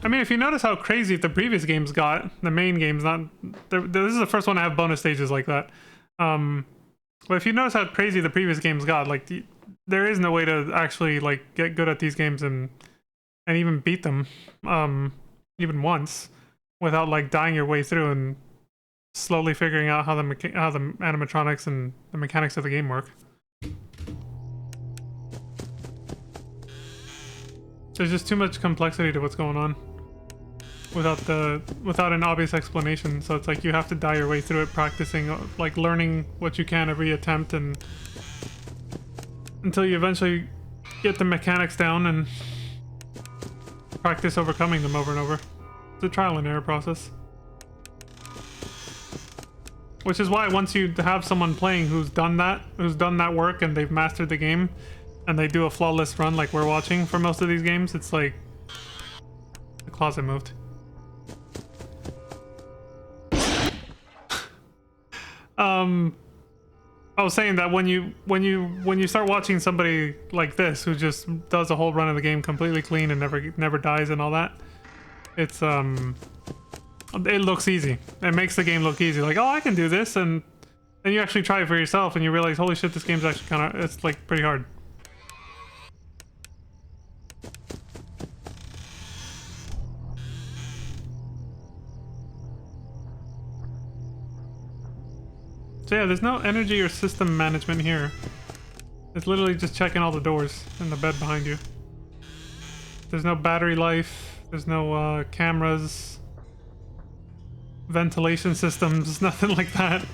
I mean, if you notice how crazy the previous games got, the main games, not this is the first one to have bonus stages like that. But if you notice how crazy the previous games got, like there is no way to actually like get good at these games and even beat them, even once, without like dying your way through and slowly figuring out how the animatronics and the mechanics of the game work. There's just too much complexity to what's going on without an obvious explanation. So it's like you have to die your way through it, practicing, like learning what you can every attempt, and until you eventually get the mechanics down and practice overcoming them over and over. It's a trial and error process. Which is why once you have someone playing who's done that work and they've mastered the game, and they do a flawless run like we're watching for most of these games, it's like the closet moved. I was saying that when you start watching somebody like this who just does a whole run of the game completely clean and never dies and all that, it's it looks easy. It makes the game look easy. Like, oh, I can do this, and then you actually try it for yourself and you realize, holy shit, this game's actually it's like pretty hard. So yeah, there's no energy or system management here. It's literally just checking all the doors in the bed behind you. There's no battery life. There's no cameras, ventilation systems, nothing like that.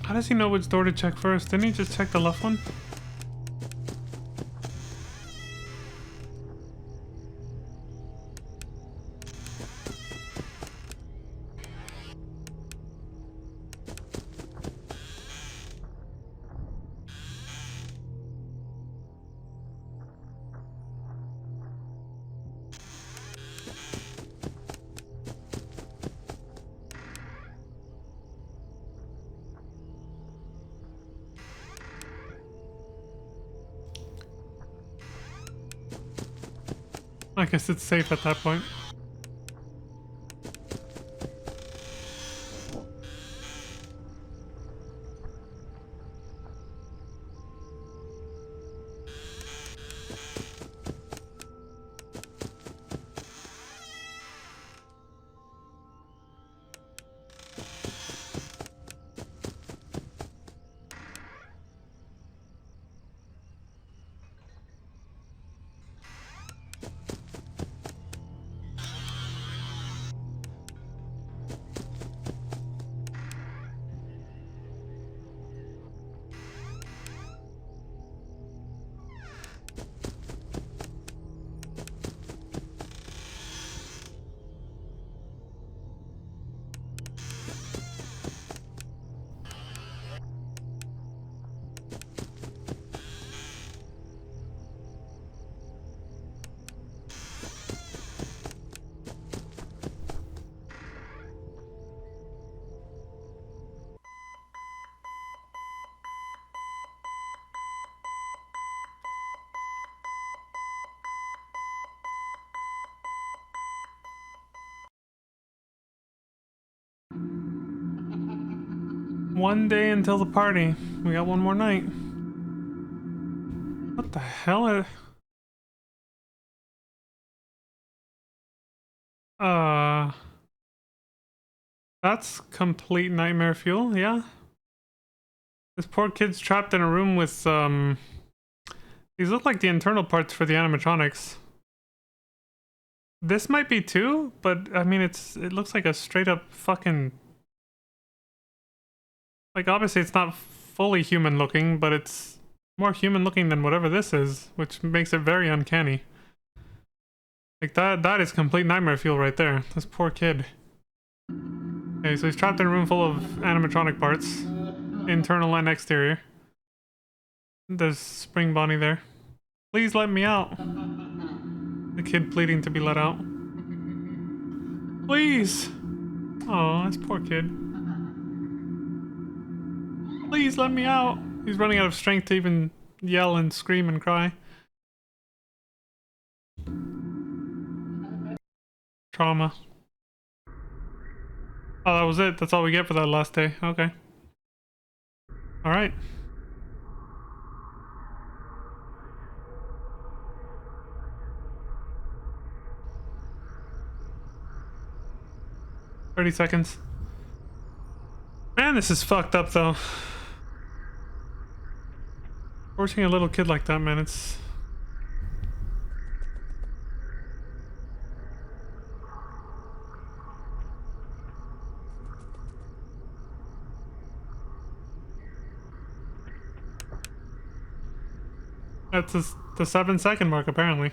How does he know which door to check first? Didn't he just check the left one? I guess it's safe at that point. One day until the party. We got one more night. What the hell? That's complete nightmare fuel, yeah. This poor kid's trapped in a room with, these look like the internal parts for the animatronics. This might be too, but I mean, it looks like a straight up fucking... Like, obviously it's not fully human looking, but it's more human looking than whatever this is, which makes it very uncanny. Like, that is complete nightmare fuel right there. This poor kid. Okay, so he's trapped in a room full of animatronic parts. Internal and exterior. There's Spring Bonnie there. Please let me out. The kid pleading to be let out. Please! Oh, this poor kid. Please let me out! He's running out of strength to even yell and scream and cry. Trauma. Oh, that was it. That's all we get for that last day. Okay. Alright. "30 seconds. Man, this is fucked up though. Forcing a little kid like that, man, it's... That's the 7-second mark, apparently.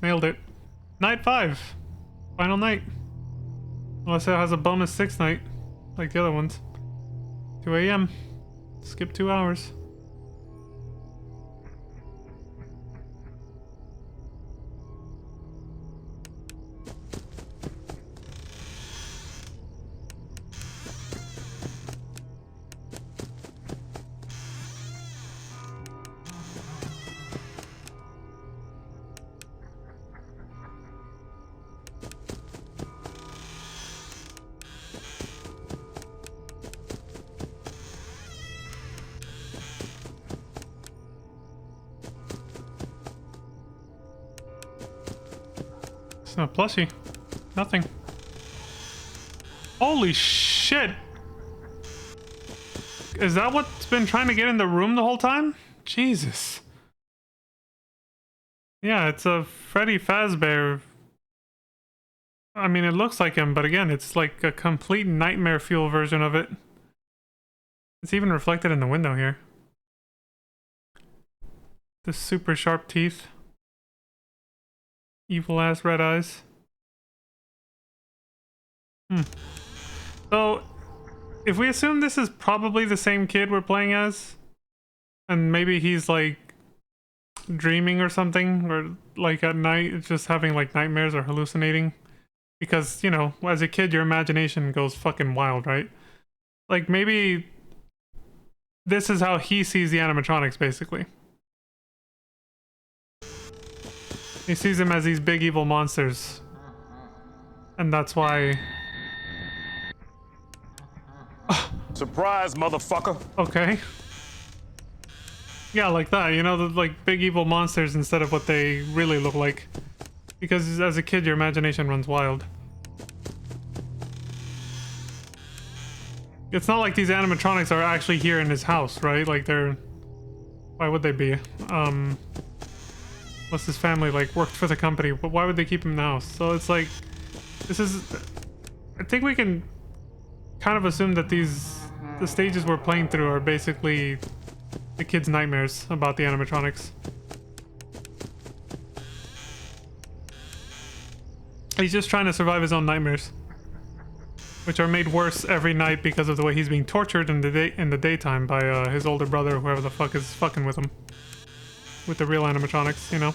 Nailed it. Night 5. Final night. Unless it has a bonus 6 night, like the other ones. 2 a.m. Skip 2 hours. It's not plushie. Nothing. Holy shit! Is that what's been trying to get in the room the whole time? Jesus. Yeah, it's a Freddy Fazbear. I mean, it looks like him, but again, it's like a complete nightmare fuel version of it. It's even reflected in the window here. The super sharp teeth. Evil ass red eyes. So, if we assume this is probably the same kid we're playing as, and maybe he's like dreaming or something, or like at night it's just having like nightmares or hallucinating, because, you know, as a kid your imagination goes fucking wild, right? Like maybe this is how he sees the animatronics, basically. He sees them as these big evil monsters, and that's why... Surprise, motherfucker. Okay. Yeah, like that, you know, the like big evil monsters instead of what they really look like. Because as a kid your imagination runs wild. It's not like these animatronics are actually here in his house, right? Like they're... Why would they be? Unless his family like worked for the company, but why would they keep him in the house? So it's like, this is... I think we can kind of assume that the stages we're playing through are basically the kid's nightmares about the animatronics. He's just trying to survive his own nightmares, which are made worse every night because of the way he's being tortured in the daytime by his older brother, whoever the fuck is fucking with him. With the real animatronics, you know?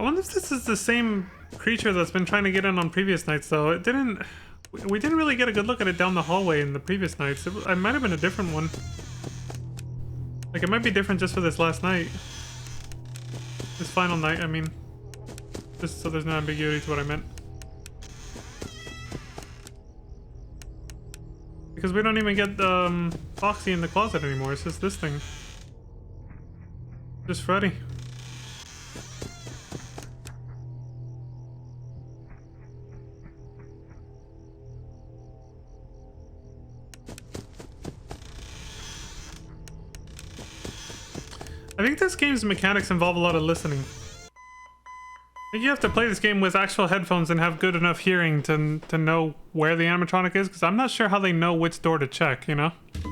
I wonder if this is the same creature that's been trying to get in on previous nights, though. It didn't... We didn't really get a good look at it down the hallway in the previous nights. It might have been a different one. Like, it might be different just for this last night. This final night, I mean. Just so there's no ambiguity to what I meant. Because we don't even get Foxy in the closet anymore. It's just this thing. Just Freddy. I think this game's mechanics involve a lot of listening. I think you have to play this game with actual headphones and have good enough hearing to know where the animatronic is, because I'm not sure how they know which door to check, you know? I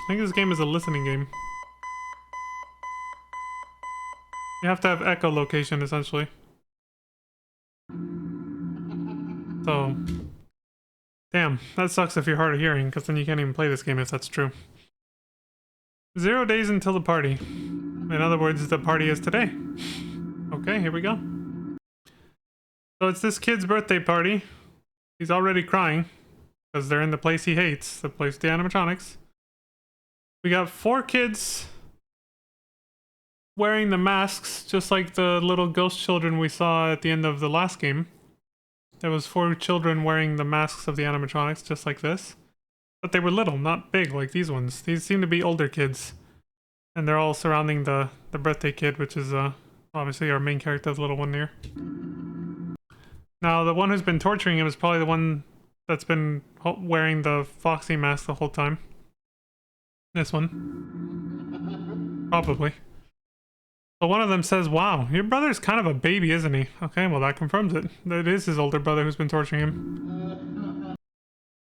think this game is a listening game. You have to have echolocation, essentially. So... Damn, that sucks if you're hard of hearing, because then you can't even play this game if that's true. 0 days until the party. In other words, the party is today. Okay, here we go. So it's this kid's birthday party. He's already crying because they're in the place he hates, the place with the animatronics. We got 4 kids wearing the masks, just like the little ghost children we saw at the end of the last game. There was 4 children wearing the masks of the animatronics, just like this. But they were little, not big like these ones. These seem to be older kids. And they're all surrounding the birthday kid, which is obviously our main character, the little one here. Now, the one who's been torturing him is probably the one that's been wearing the Foxy mask the whole time. This one. Probably. So one of them says, wow, your brother's kind of a baby, isn't he? Okay, well that confirms it. It is his older brother who's been torturing him.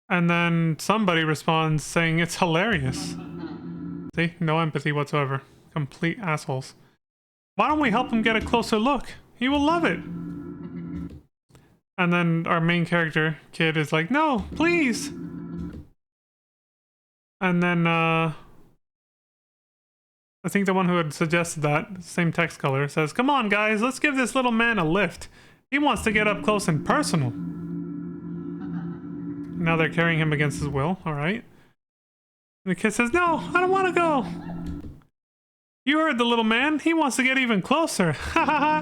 And then somebody responds saying it's hilarious. See? No empathy whatsoever. Complete assholes. Why don't we help him get a closer look? He will love it. And then our main character, kid, is like, no, please. And then, I think the one who had suggested that, same text color, says, come on guys, let's give this little man a lift. He wants to get up close and personal. Now they're carrying him against his will, alright. The kid says, no, I don't want to go. You heard the little man, he wants to get even closer. Ha ha ha.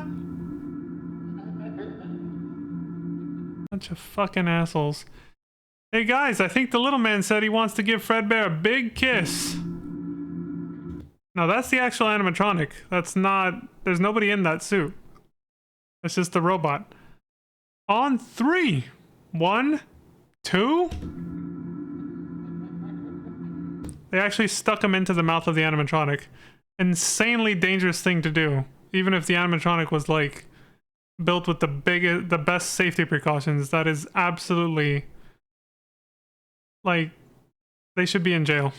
Bunch of fucking assholes. Hey guys, I think the little man said he wants to give Fredbear a big kiss. Now that's the actual animatronic. That's not... There's nobody in that suit. It's just the robot. On 3. 1, 2. They actually stuck him into the mouth of the animatronic. Insanely dangerous thing to do. Even if the animatronic was like... built with the best safety precautions. That is absolutely... like... they should be in jail.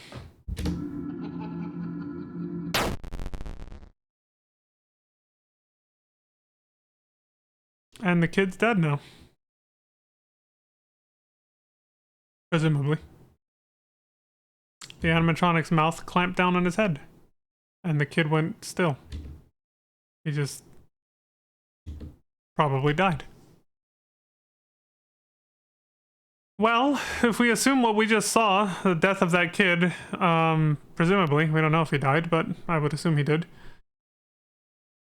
And the kid's dead now. Presumably. The animatronic's mouth clamped down on his head. And the kid went still. He just... probably died. Well, if we assume what we just saw, the death of that kid, presumably, we don't know if he died, but I would assume he did.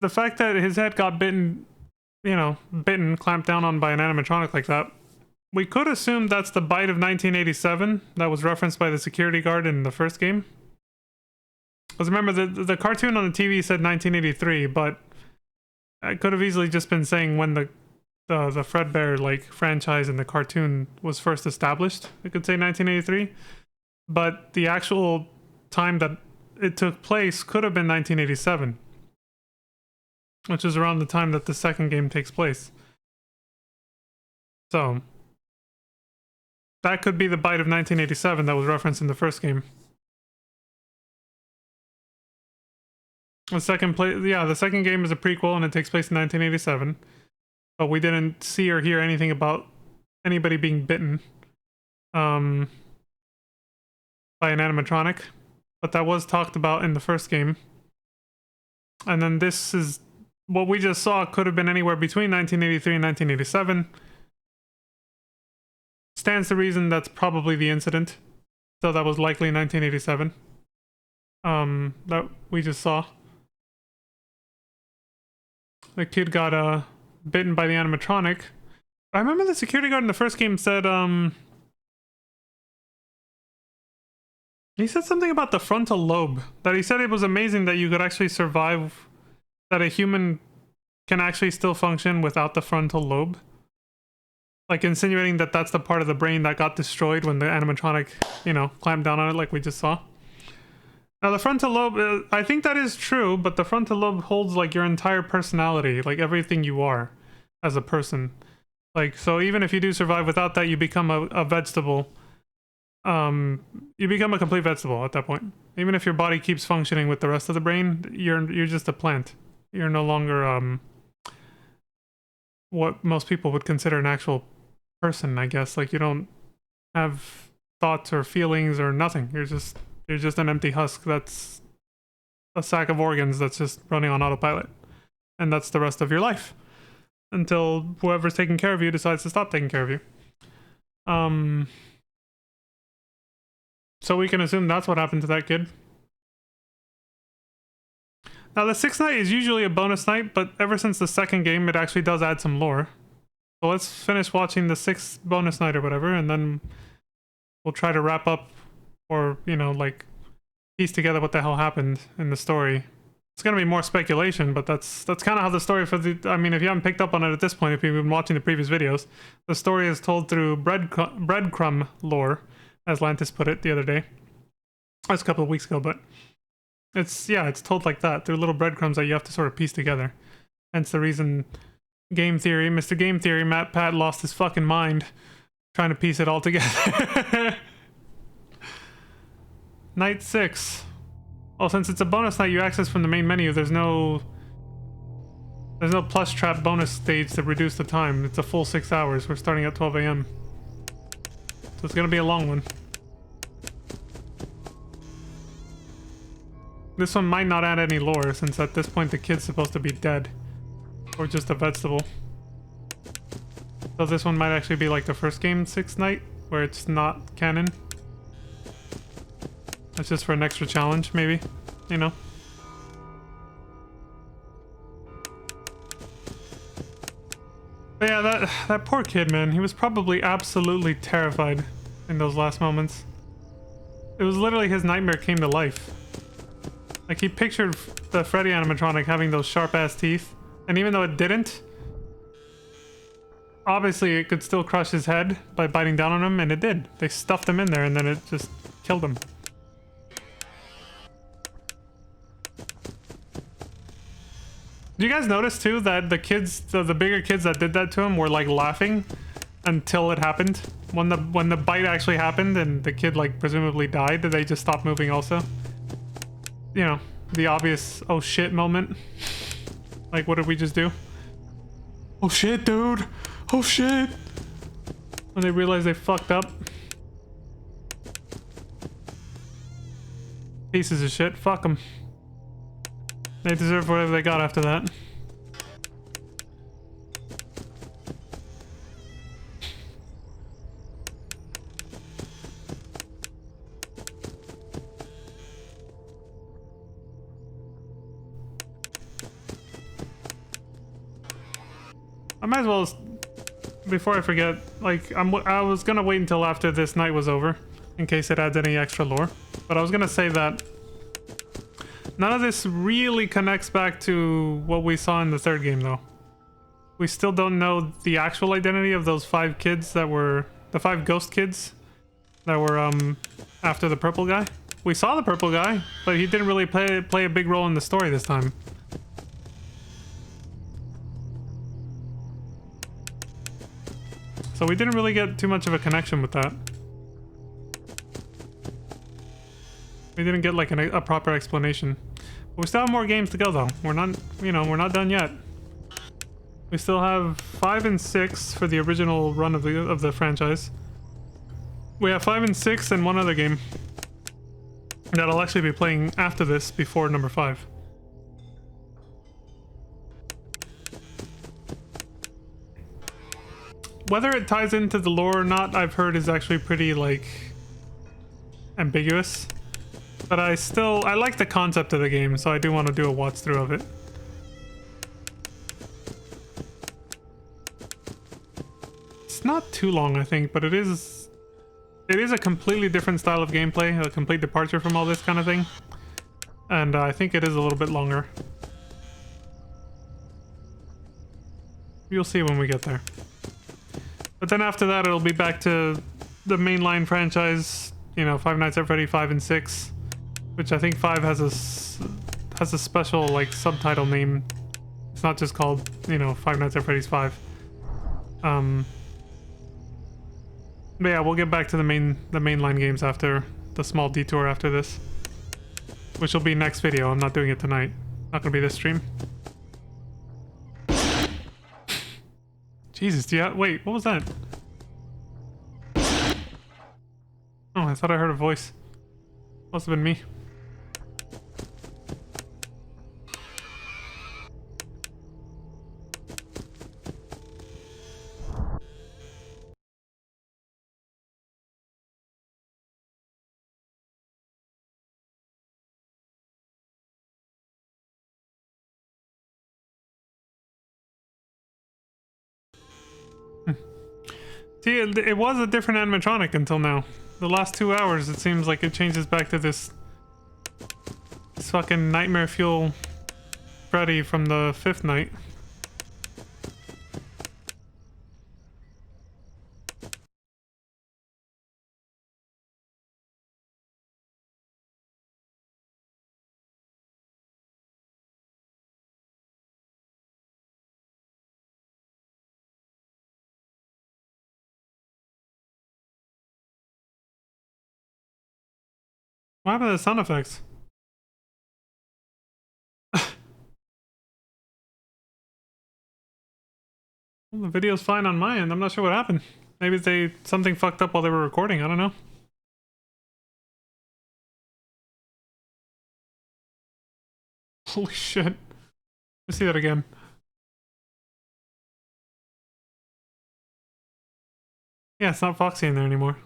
The fact that his head got bitten, you know, clamped down on by an animatronic like that, we could assume that's the bite of 1987 that was referenced by the security guard in the first game. Because remember, the cartoon on the TV said 1983, but I could have easily just been saying when the Fredbear like franchise in the cartoon was first established. It could say 1983, but the actual time that it took place could have been 1987, which is around the time that the second game takes place. So that could be the bite of 1987 that was referenced in the first game. The second game is a prequel and it takes place in 1987. But we didn't see or hear anything about anybody being bitten by an animatronic. But that was talked about in the first game. And then this is what we just saw could have been anywhere between 1983 and 1987. Stands to reason that's probably the incident. So that was likely 1987. That we just saw. The kid got bitten by the animatronic. I remember the security guard in the first game said he said something about the frontal lobe. That he said it was amazing that you could actually survive, that a human can actually still function without the frontal lobe. Like insinuating that that's the part of the brain that got destroyed when the animatronic, you know, clamped down on it like we just saw. Now the frontal lobe, I think that is true, but the frontal lobe holds like your entire personality, like everything you are as a person. Like, so even if you do survive without that, you become a vegetable. You become a complete vegetable at that point. Even if your body keeps functioning with the rest of the brain, you're just a plant. You're no longer what most people would consider an actual person, I guess. Like, you don't have thoughts or feelings or nothing. You're just an empty husk that's a sack of organs that's just running on autopilot. And that's the rest of your life. Until whoever's taking care of you decides to stop taking care of you. So we can assume that's what happened to that kid. Now the 6th night is usually a bonus night, but ever since the second game, it actually does add some lore. So let's finish watching the 6th bonus night or whatever, and then we'll try to wrap up, or, you know, like, piece together what the hell happened in the story. It's gonna be more speculation, but that's kind of how the story for the... I mean, if you haven't picked up on it at this point, if you've been watching the previous videos, the story is told through breadcrumb lore, as Lantis put it the other day. That's a couple of weeks ago, but it's told like that, through little breadcrumbs that you have to sort of piece together. Hence the reason Mr. Game Theory, Matt Pat lost his fucking mind trying to piece it all together. Night 6. Oh, since it's a bonus night you access from the main menu, there's no plush trap bonus stage to reduce the time. It's a full 6 hours. We're starting at 12 a.m. So it's gonna be a long one. This one might not add any lore, since at this point the kid's supposed to be dead. Or just a vegetable. So this one might actually be like the first game, 6th night, where it's not canon. It's just for an extra challenge, maybe. You know? But yeah, that poor kid, man. He was probably absolutely terrified in those last moments. It was literally his nightmare came to life. Like, he pictured the Freddy animatronic having those sharp-ass teeth. And even though it didn't, obviously it could still crush his head by biting down on him, and it did. They stuffed him in there, and then it just killed him. Do you guys notice too that the kids, the bigger kids that did that to him were like laughing until it happened? When the bite actually happened and the kid like presumably died, did they just stop moving also? You know, the obvious oh shit moment. Like, what did we just do? Oh shit, dude! Oh shit! When they realize they fucked up. Pieces of shit, fuck them. They deserve whatever they got after that. I might as well, before I forget, like, I was gonna wait until after this night was over, in case it adds any extra lore. But I was gonna say that none of this really connects back to what we saw in the third game, though. We still don't know the actual identity of those 5 kids that were... the 5 ghost kids that were, after the purple guy. We saw the purple guy, but he didn't really play a big role in the story this time. So we didn't really get too much of a connection with that. We didn't get like a proper explanation. But we still have more games to go though. We're not, you know, we're not done yet. We still have 5 and 6 for the original run of the franchise. We have 5 and 6 and one other game that I'll actually be playing after this, before number 5. whether it ties into the lore or not, I've heard is actually pretty like ambiguous. But I like the concept of the game, so I do want to do a watch through of it. It's not too long, I think, but it is a completely different style of gameplay, a complete departure from all this kind of thing. And I think it is a little bit longer. You'll see when we get there. But then after that, it'll be back to the mainline franchise, you know, Five Nights at Freddy 5 and 6, which I think 5 has a special like subtitle name. It's not just called, you know, Five Nights at Freddy's 5. But yeah, we'll get back to the mainline games after the small detour after this, which will be next video. I'm not doing it tonight. Not gonna be this stream. Jesus, wait, what was that? Oh, I thought I heard a voice. Must have been me. See, it was a different animatronic until now. The last 2 hours, it seems like it changes back to this fucking nightmare fuel Freddy from the 5th night. What happened to the sound effects? Well, the video's fine on my end. I'm not sure what happened. Maybe something fucked up while they were recording. I don't know. Holy shit. Let's see that again. Yeah, it's not Foxy in there anymore.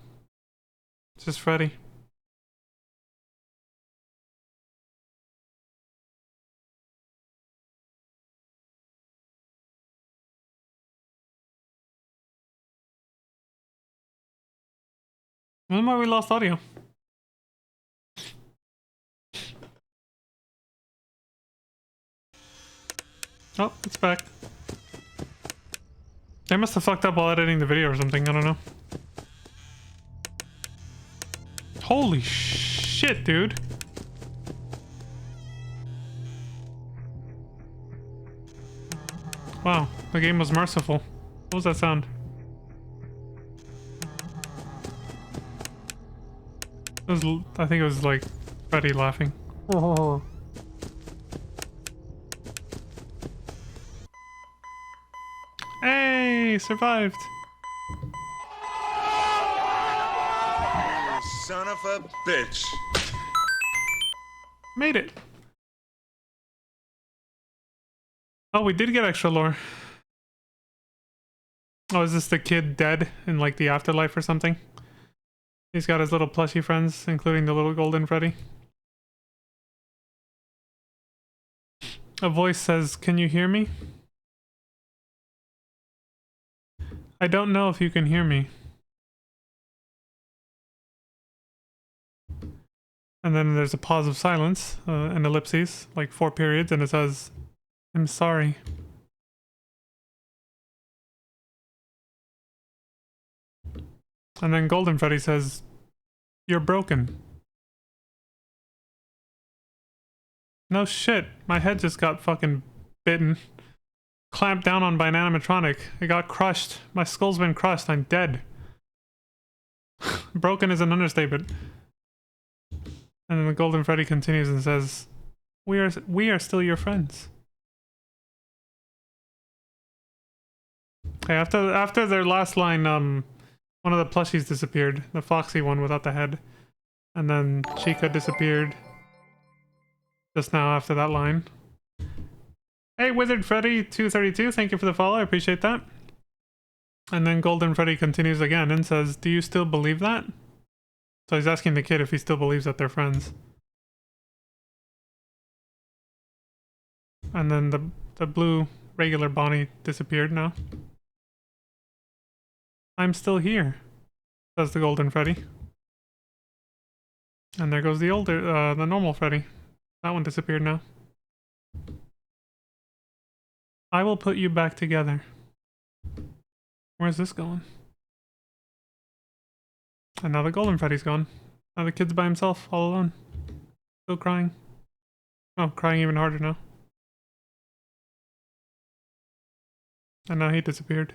It's just Freddy. When why we lost audio? Oh, it's back. They must have fucked up while editing the video or something. I don't know. Holy shit, dude. Wow, the game was merciful. What was that sound? I think it was like Freddy laughing. Oh. Hey, survived. You son of a bitch. Made it. Oh, we did get extra lore. Oh, is this the kid dead in like the afterlife or something? He's got his little plushy friends, including the little golden Freddy. A voice says, "Can you hear me?" I don't know if you can hear me. And then there's a pause of silence, an ellipses, like 4 periods, and it says, "I'm sorry." And then Golden Freddy says, "You're broken." No shit, my head just got fucking bitten. Clamped down on by an animatronic. It got crushed. My skull's been crushed. I'm dead. Broken is an understatement. And then the Golden Freddy continues and says, we are still your friends." Okay, after their last line, one of the plushies disappeared. The Foxy one without the head. And then Chica disappeared. Just now after that line. Hey, Withered Freddy 232, thank you for the follow. I appreciate that. And then Golden Freddy continues again and says, "Do you still believe that?" So he's asking the kid if he still believes that they're friends. And then the blue regular Bonnie disappeared now. "I'm still here," says the Golden Freddy. And there goes the the normal Freddy. That one disappeared now. "I will put you back together." Where's this going? And now the Golden Freddy's gone. Now the kid's by himself, all alone. Still crying. Oh, crying even harder now. And now he disappeared.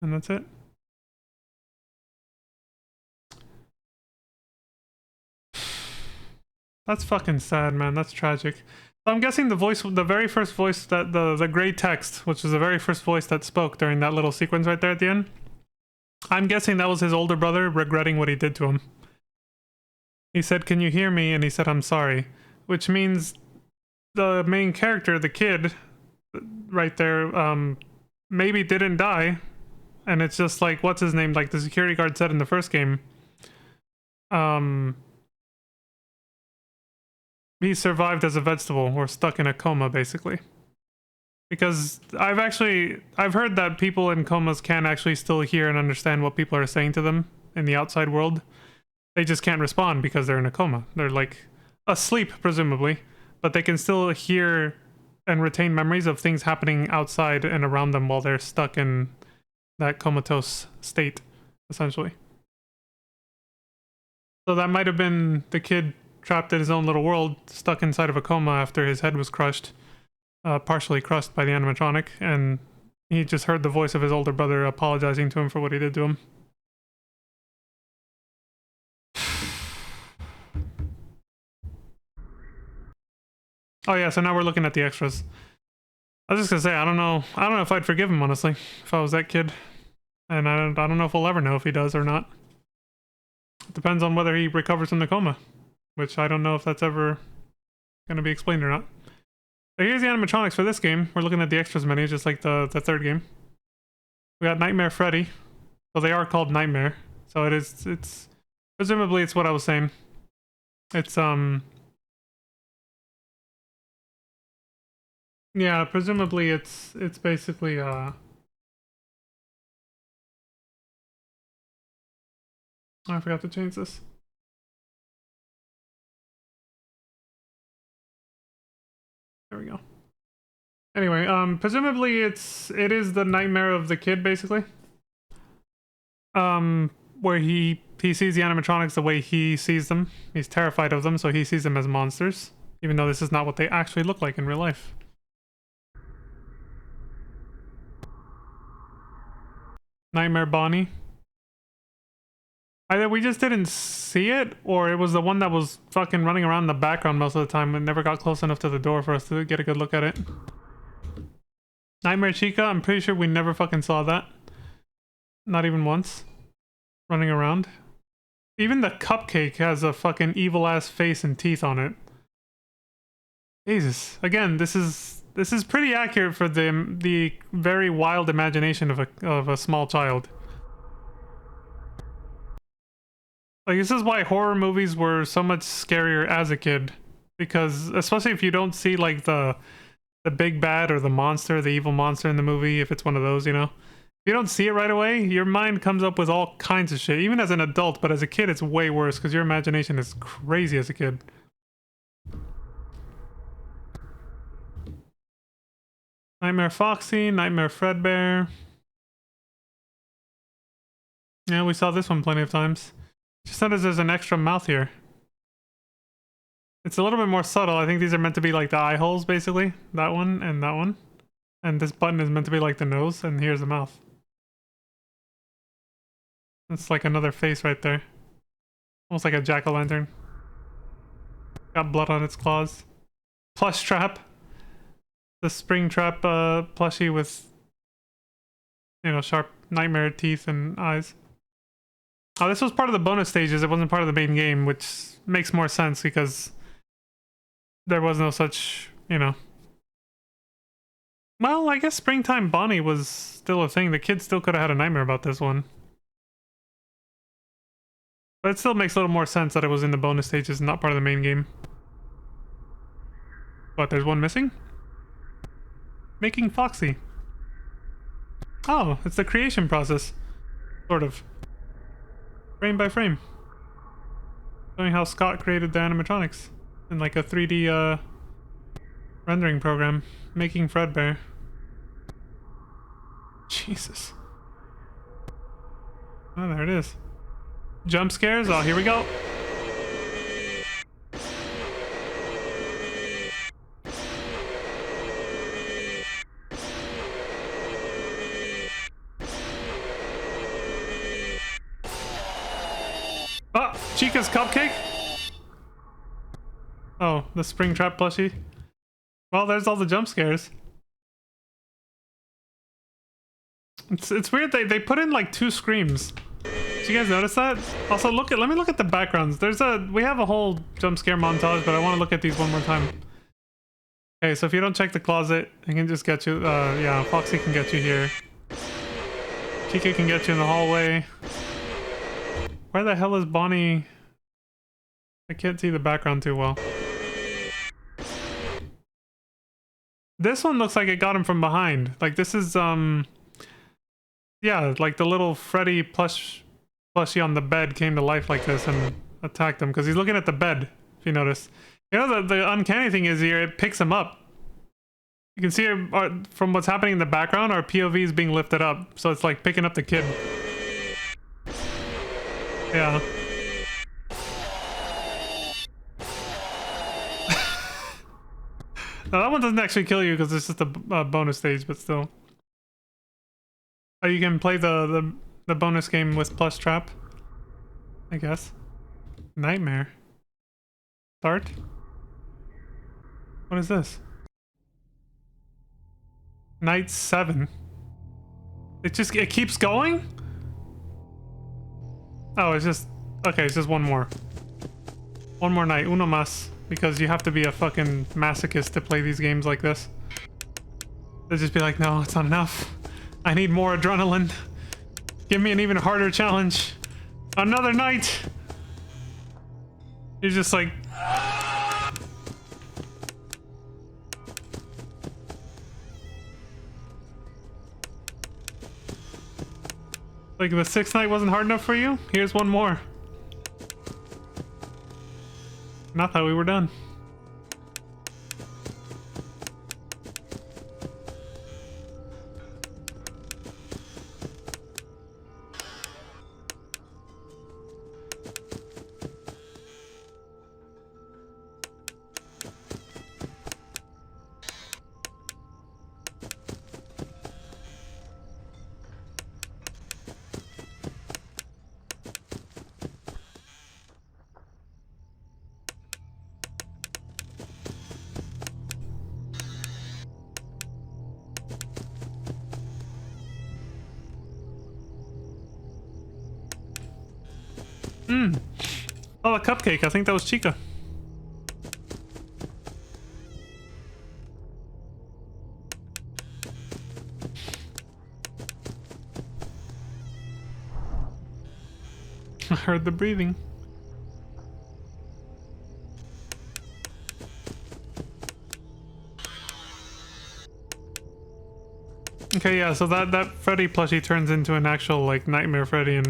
And that's it. That's fucking sad, man. That's tragic. So I'm guessing the voice, the very first voice that the gray text, which is the very first voice that spoke during that little sequence right there at the end. I'm guessing that was his older brother regretting what he did to him. He said, "Can you hear me?" And he said, "I'm sorry." Which means the main character, the kid, right there, maybe didn't die. And it's just like, what's his name? Like the security guard said in the first game. He survived as a vegetable or stuck in a coma, basically. Because I've heard that people in comas can actually still hear and understand what people are saying to them in the outside world. They just can't respond because they're in a coma. They're like asleep, presumably, but they can still hear and retain memories of things happening outside and around them while they're stuck in that comatose state, essentially. So that might have been the kid trapped in his own little world, stuck inside of a coma after his head was crushed, partially crushed by the animatronic, and he just heard the voice of his older brother apologizing to him for what he did to him. Oh yeah, so now we're looking at the extras. I was just gonna say, I don't know if I'd forgive him, honestly, if I was that kid. And I don't know if we'll ever know if he does or not. It depends on whether he recovers from the coma, which I don't know if that's ever gonna be explained or not. But here's the animatronics for this game. We're looking at the extras menu, just like the third game. We got Nightmare Freddy. So they are called Nightmare. So it's presumably it's what I was saying. It's yeah, presumably it's basically oh, I forgot to change this. There we go. Anyway, presumably it is the nightmare of the kid, basically. Where he sees the animatronics the way he sees them. He's terrified of them, so he sees them as monsters, even though this is not what they actually look like in real life. Nightmare Bonnie. Either we just didn't see it, or it was the one that was fucking running around in the background most of the time and never got close enough to the door for us to get a good look at it. Nightmare Chica, I'm pretty sure we never fucking saw that. Not even once. Running around. Even the cupcake has a fucking evil ass face and teeth on it. Jesus. Again, this is pretty accurate for the very wild imagination of a small child. Like, this is why horror movies were so much scarier as a kid, because especially if you don't see like the big bad or the monster, the evil monster in the movie, if it's one of those, you know. If you don't see it right away, your mind comes up with all kinds of shit, even as an adult, but as a kid it's way worse because your imagination is crazy as a kid. Nightmare Foxy, Nightmare Fredbear. Yeah, we saw this one plenty of times. Just noticed there's an extra mouth here. It's a little bit more subtle. I think these are meant to be like the eye holes, basically. That one and that one. And this button is meant to be like the nose, and here's the mouth. It's like another face right there. Almost like a jack-o'-lantern. Got blood on its claws. Plush trap. The spring trap plushie with, you know, sharp nightmare teeth and eyes. Oh, this was part of the bonus stages. It wasn't part of the main game, which makes more sense because there was no such, you know, Well, I guess Springtime Bonnie was still a thing. The kids still could have had a nightmare about this one. But it still makes a little more sense that it was in the bonus stages, not part of the main game. What, there's one missing? Making Foxy. Oh, it's the creation process. Sort of. Frame by frame. Showing how Scott created the animatronics in like a 3D rendering program. Making Fredbear. Jesus. Oh, there it is. Jump scares? Oh, here we go. Ah, Chica's cupcake? Oh, the Springtrap plushie. Well, there's all the jump scares. It's weird they put in like 2 screams. Did you guys notice that? Also, let me look at the backgrounds. We have a whole jump scare montage, but I want to look at these one more time. Okay, so if you don't check the closet, I can just get you. Yeah, Foxy can get you here. Chica can get you in the hallway. Where the hell is Bonnie? I can't see the background too well. This one looks like it got him from behind. Like this is yeah, like the little Freddy plushie on the bed came to life like this and attacked him because he's looking at the bed, if you notice. You know, the uncanny thing is here, it picks him up. You can see from what's happening in the background, our POV is being lifted up. So it's like picking up the kid. Yeah. No, that one doesn't actually kill you because it's just a bonus stage, but still. Oh, you can play the bonus game with plus trap, I guess. Nightmare. Start? What is this? Night 7. It keeps going? Oh, it's just... Okay, it's just one more. One more night. Uno más. Because you have to be a fucking masochist to play these games like this. They'll just be like, no, it's not enough. I need more adrenaline. Give me an even harder challenge. Another night! You're just like... Like the 6th night wasn't hard enough for you? Here's one more. And I thought we were done. Oh, a cupcake. I think that was Chica. I heard the breathing. Okay, yeah, so that Freddy plushie turns into an actual, like, Nightmare Freddy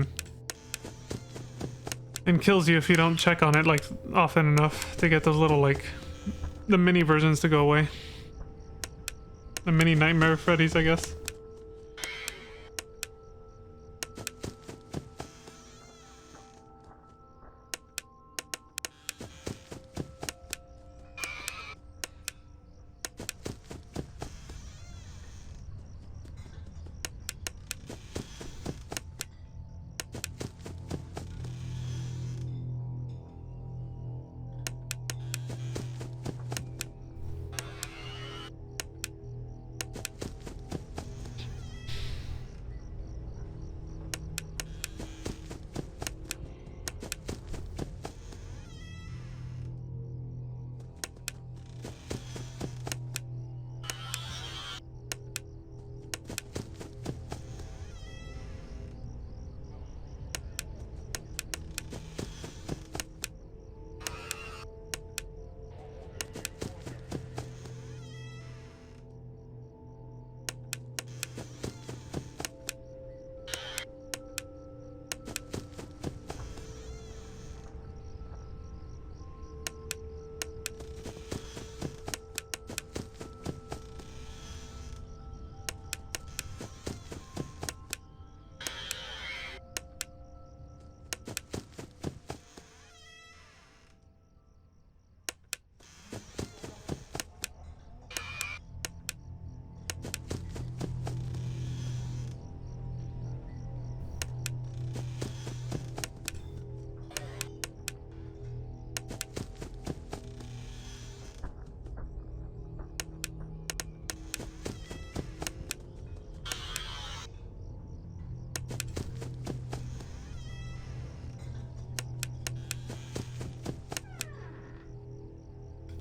and kills you if you don't check on it, like, often enough to get those little, like, the mini versions to go away. The mini Nightmare Freddys, I guess.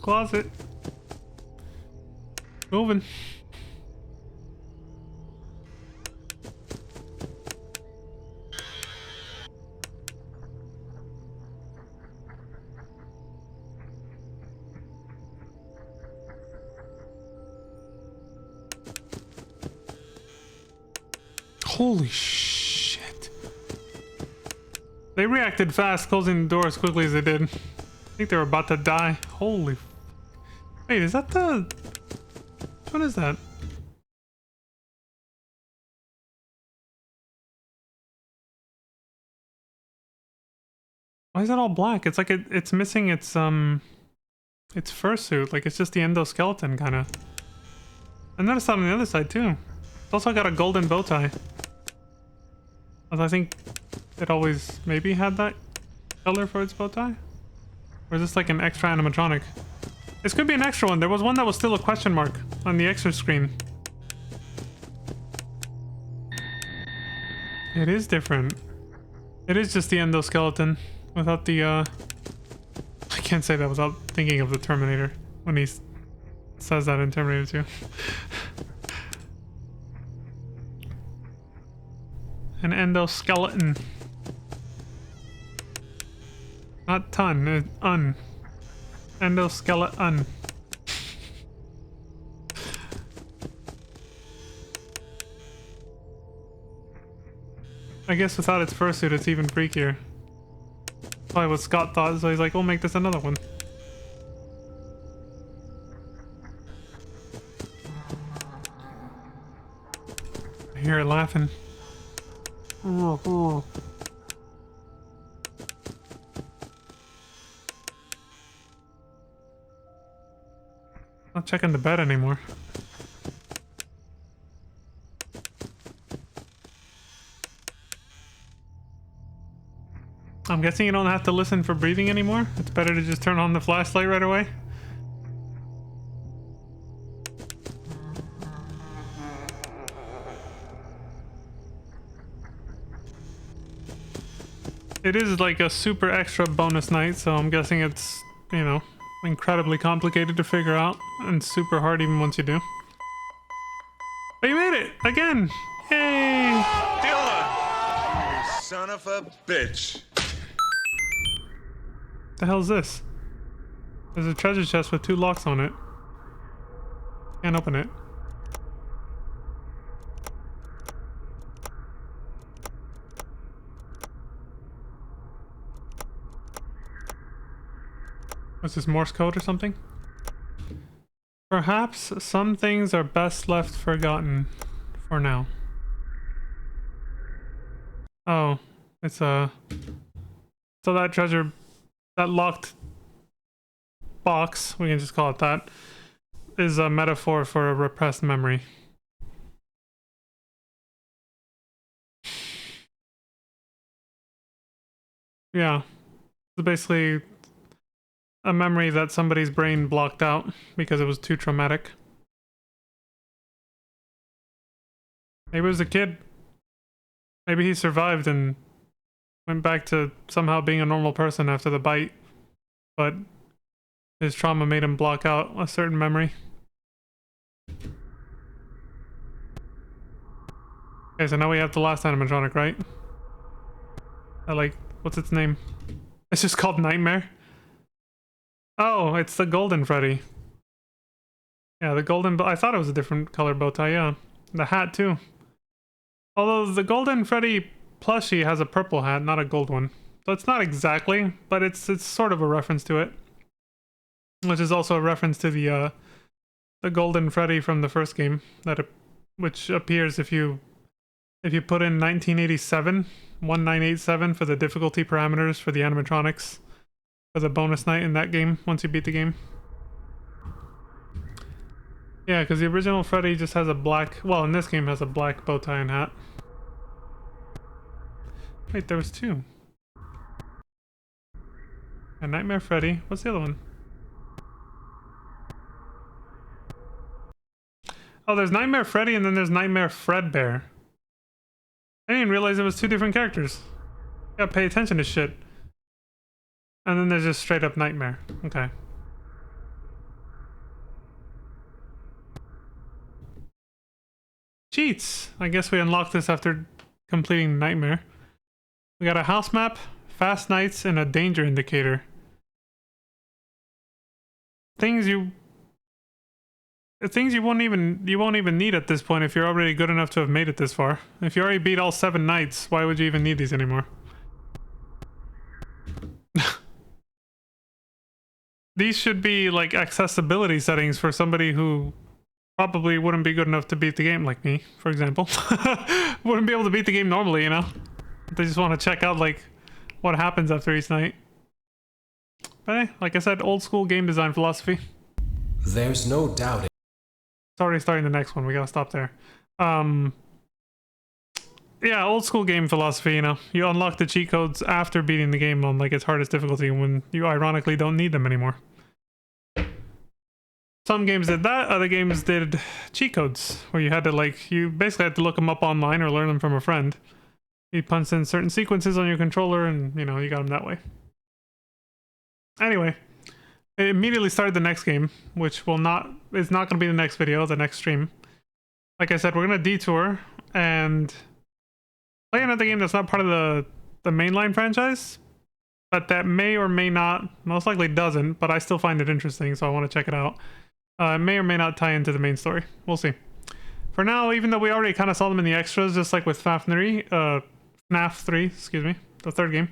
closet. Moving. Holy shit. They reacted fast, closing the door as quickly as they did. I think they were about to die. Holy... Wait, is that the... Which one is that? Why is it all black? It's like it's missing its fursuit. Like it's just the endoskeleton kind of. I noticed that on the other side too. It's also got a golden bow tie. Although I think it always maybe had that color for its bow tie. Or is this like an extra animatronic? This could be an extra one. There was one that was still a question mark on the extra screen. It is different. It is just the endoskeleton without the I can't say that without thinking of the Terminator when he says that in Terminator 2. An endoskeleton. Not ton, un. Endoskeleton. I guess without its fursuit, it's even freakier. Probably what Scott thought, so he's like, we'll make this another one. I hear it laughing. Not checking the bed anymore. I'm guessing you don't have to listen for breathing anymore? It's better to just turn on the flashlight right away? It is like a super extra bonus night, so I'm guessing it's, you know, incredibly complicated to figure out and super hard even once you do. But you made it! Again! Yay! Dylan! You son of a bitch. The hell is this? There's a treasure chest with 2 locks on it. Can't open it. What's this, Morse code or something? Perhaps some things are best left forgotten for now. Oh, it's a... So that treasure... That locked box, we can just call it that, is a metaphor for a repressed memory. Yeah. It's basically a memory that somebody's brain blocked out because it was too traumatic. Maybe it was a kid. Maybe he survived and went back to somehow being a normal person after the bite, but his trauma made him block out a certain memory. Okay, so now we have the last animatronic, right? I like, what's its name? It's just called Nightmare? Oh, it's the golden Freddy. Yeah, the golden, I thought it was a different color bow tie, yeah. The hat too. Although the golden Freddy plushie has a purple hat, not a gold one. So it's not exactly, but it's sort of a reference to it. Which is also a reference to the golden Freddy from the first game, which appears if you put in 1987 for the difficulty parameters for the animatronics for the bonus night in that game once you beat the game. Yeah, because the original Freddy just has a black, well, in this game has a black bow tie and hat. Wait, there was 2. A Nightmare Freddy. What's the other one? Oh, there's Nightmare Freddy and then there's Nightmare Fredbear. I didn't realize it was 2 different characters. Gotta pay attention to shit. And then there's just straight up Nightmare. Okay. Cheats. I guess we unlocked this after completing Nightmare. We got a house map, fast nights, and a danger indicator. Things you won't even need at this point if you're already good enough to have made it this far. If you already beat all 7 nights, why would you even need these anymore? These should be like accessibility settings for somebody who probably wouldn't be good enough to beat the game, like me, for example. Wouldn't be able to beat the game normally, you know? They just want to check out like what happens after each night. But hey, like I said, old school game design philosophy. There's no doubt. It's already starting the next one. We gotta stop there. Yeah, old school game philosophy, you know. You unlock the cheat codes after beating the game on like its hardest difficulty when you ironically don't need them anymore. Some games did that, other games did cheat codes, where you had to like, you basically had to look them up online or learn them from a friend. You punch in certain sequences on your controller and, you know, you got them that way. Anyway, it immediately started the next game, which is not going to be the next video, the next stream. Like I said, we're going to detour and play another game that's not part of the mainline franchise, but that may or may not, most likely doesn't, but I still find it interesting, so I want to check it out. It may or may not tie into the main story. We'll see. For now, even though we already kind of saw them in the extras, just like with FNAF 3, excuse me, the third game,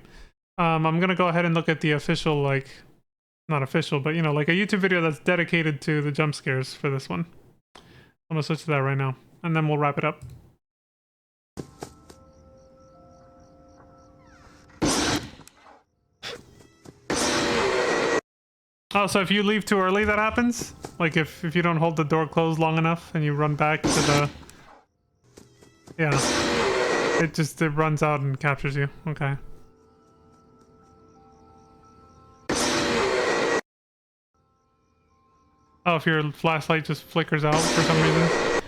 I'm going to go ahead and look at the official, like, not official, but, you know, like a YouTube video that's dedicated to the jump scares for this one. I'm going to switch to that right now, and then we'll wrap it up. Oh, so if you leave too early, that happens? Like if you don't hold the door closed long enough and you run back to the... Yeah. It runs out and captures you. Okay. Oh, if your flashlight just flickers out for some reason.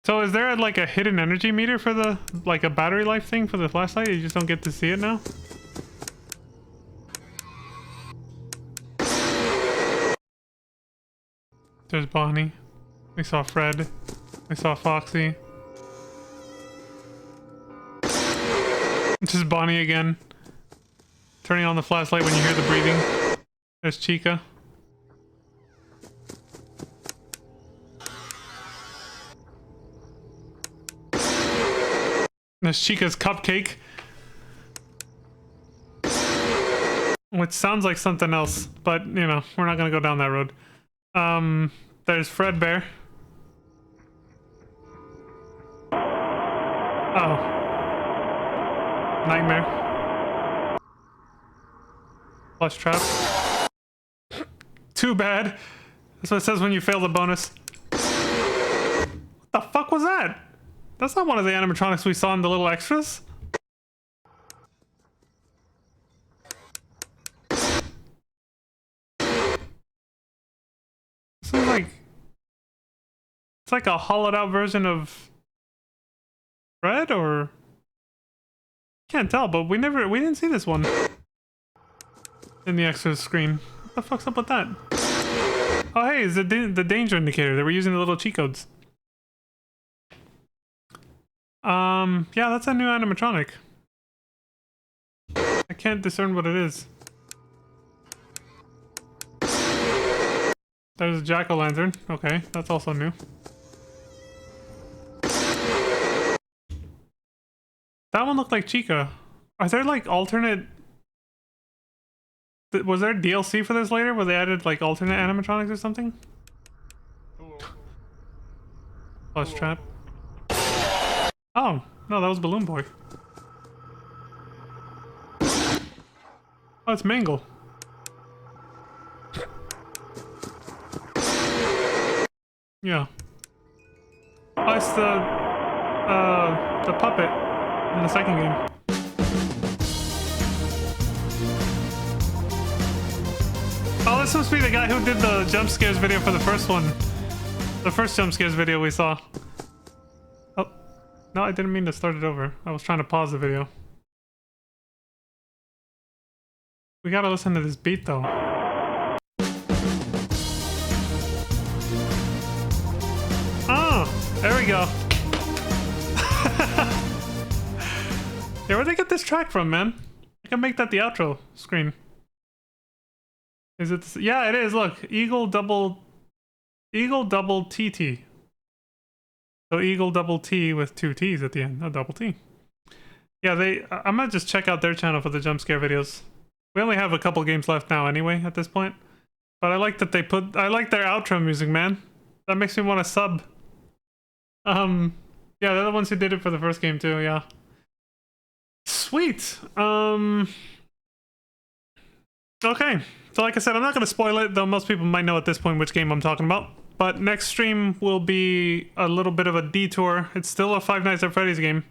So is there like a hidden energy meter for the... like a battery life thing for the flashlight? You just don't get to see it now? There's Bonnie. We saw Fred. We saw Foxy. This is Bonnie again. Turning on the flashlight when you hear the breathing. There's Chica. There's Chica's cupcake. Which sounds like something else, but you know, we're not gonna go down that road. There's Fredbear. Oh. Nightmare. Flush trap. Too bad. That's what it says when you fail the bonus. What the fuck was that? That's not one of the animatronics we saw in the little extras. This is like... it's like a hollowed out version of Fred, or... can't tell, but we didn't see this one in the extras screen. What the fuck's up with that? Oh hey, it's the danger indicator. They were using the little cheat codes. Yeah, that's a new animatronic. I can't discern what it is. There's a jack-o'-lantern. Okay, that's also new. That one looked like Chica. Are there like alternate... was there DLC for this later where they added like alternate animatronics or something? Plus trap. Oh, no, that was Balloon Boy. Oh, it's Mangle. Yeah. Oh, it's the puppet in the second game. Oh, this must be the guy who did the jump scares video for the first one. The first jump scares video we saw. Oh, no, I didn't mean to start it over. I was trying to pause the video. We gotta listen to this beat though. Oh, there we go. Yeah, where'd they get this track from, man? I can make that the outro screen. Is it? Yeah, it is. Look, Eagle double TT. So Eagle double T with 2 T's at the end. A double T. Yeah, I'm gonna just check out their channel for the jump scare videos. We only have a couple games left now anyway at this point. But I like that I like their outro music, man. That makes me want to sub. Yeah, they're the ones who did it for the first game too, yeah. Sweet. Okay. So like I said, I'm not gonna spoil it, though most people might know at this point which game I'm talking about. But next stream will be a little bit of a detour. It's still a Five Nights at Freddy's game,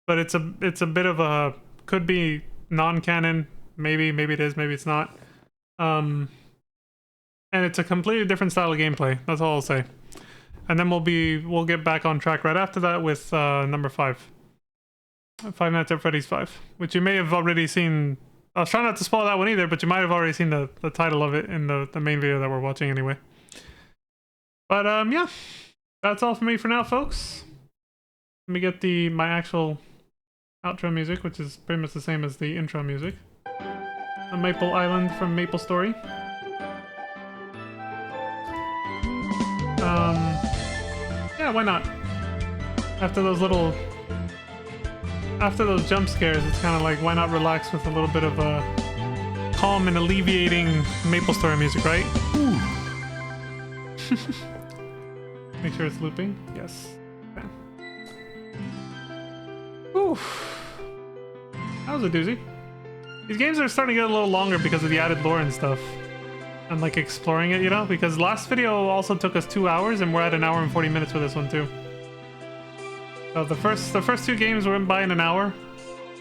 but it's a bit of a, could be non-canon. Maybe it is, maybe it's not. And it's a completely different style of gameplay. That's all I'll say. And then we'll get back on track right after that with number 5. Five Nights at Freddy's 5, which you may have already seen. I was trying not to spoil that one either, but you might have already seen the title of it in the main video that we're watching anyway. But yeah, that's all for me for now, folks. Let me get my actual outro music, which is pretty much the same as the intro music. A Maple Island from Maple Story. Yeah, why not? After those jump scares, it's kind of like, why not relax with a little bit of calm and alleviating Maple Story music, right? Ooh. Make sure it's looping. Yes. Okay. Oof. That was a doozy. These games are starting to get a little longer because of the added lore and stuff. And like exploring it, you know? Because last video also took us 2 hours, and we're at 1 hour and 40 minutes with this one too. So the first 2 games went by in 1 hour.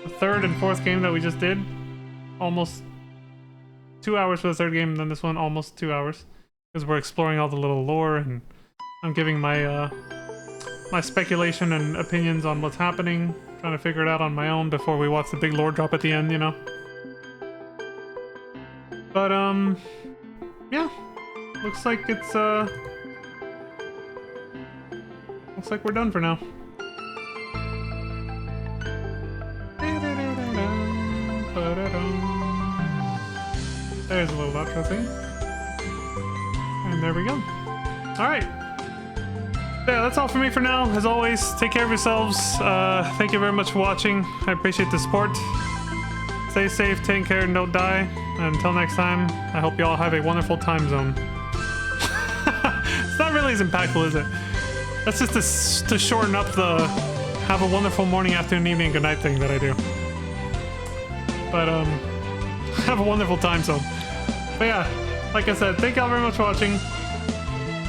The third and fourth game that we just did, almost 2 hours for the third game, and then this one almost 2 hours. Because we're exploring all the little lore, and I'm giving my my speculation and opinions on what's happening, trying to figure it out on my own before we watch the big lore drop at the end, you know? But yeah, looks like it's looks like we're done for now. There's a little outro thing. And there we go. Alright. Yeah, that's all for me for now. As always, take care of yourselves. Thank you very much for watching. I appreciate the support. Stay safe, take care, and don't die. And until next time, I hope you all have a wonderful time zone. It's not really as impactful, is it? That's just to shorten up the have a wonderful morning, afternoon, evening, good night thing that I do. But have a wonderful time zone. But yeah, like I said, thank y'all very much for watching.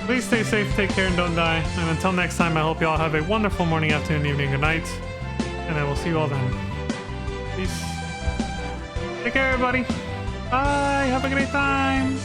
Please stay safe, take care, and don't die. And until next time, I hope you all have a wonderful morning, afternoon, evening, good night. And I will see you all then. Peace. Take care, everybody. Bye. Have a great time.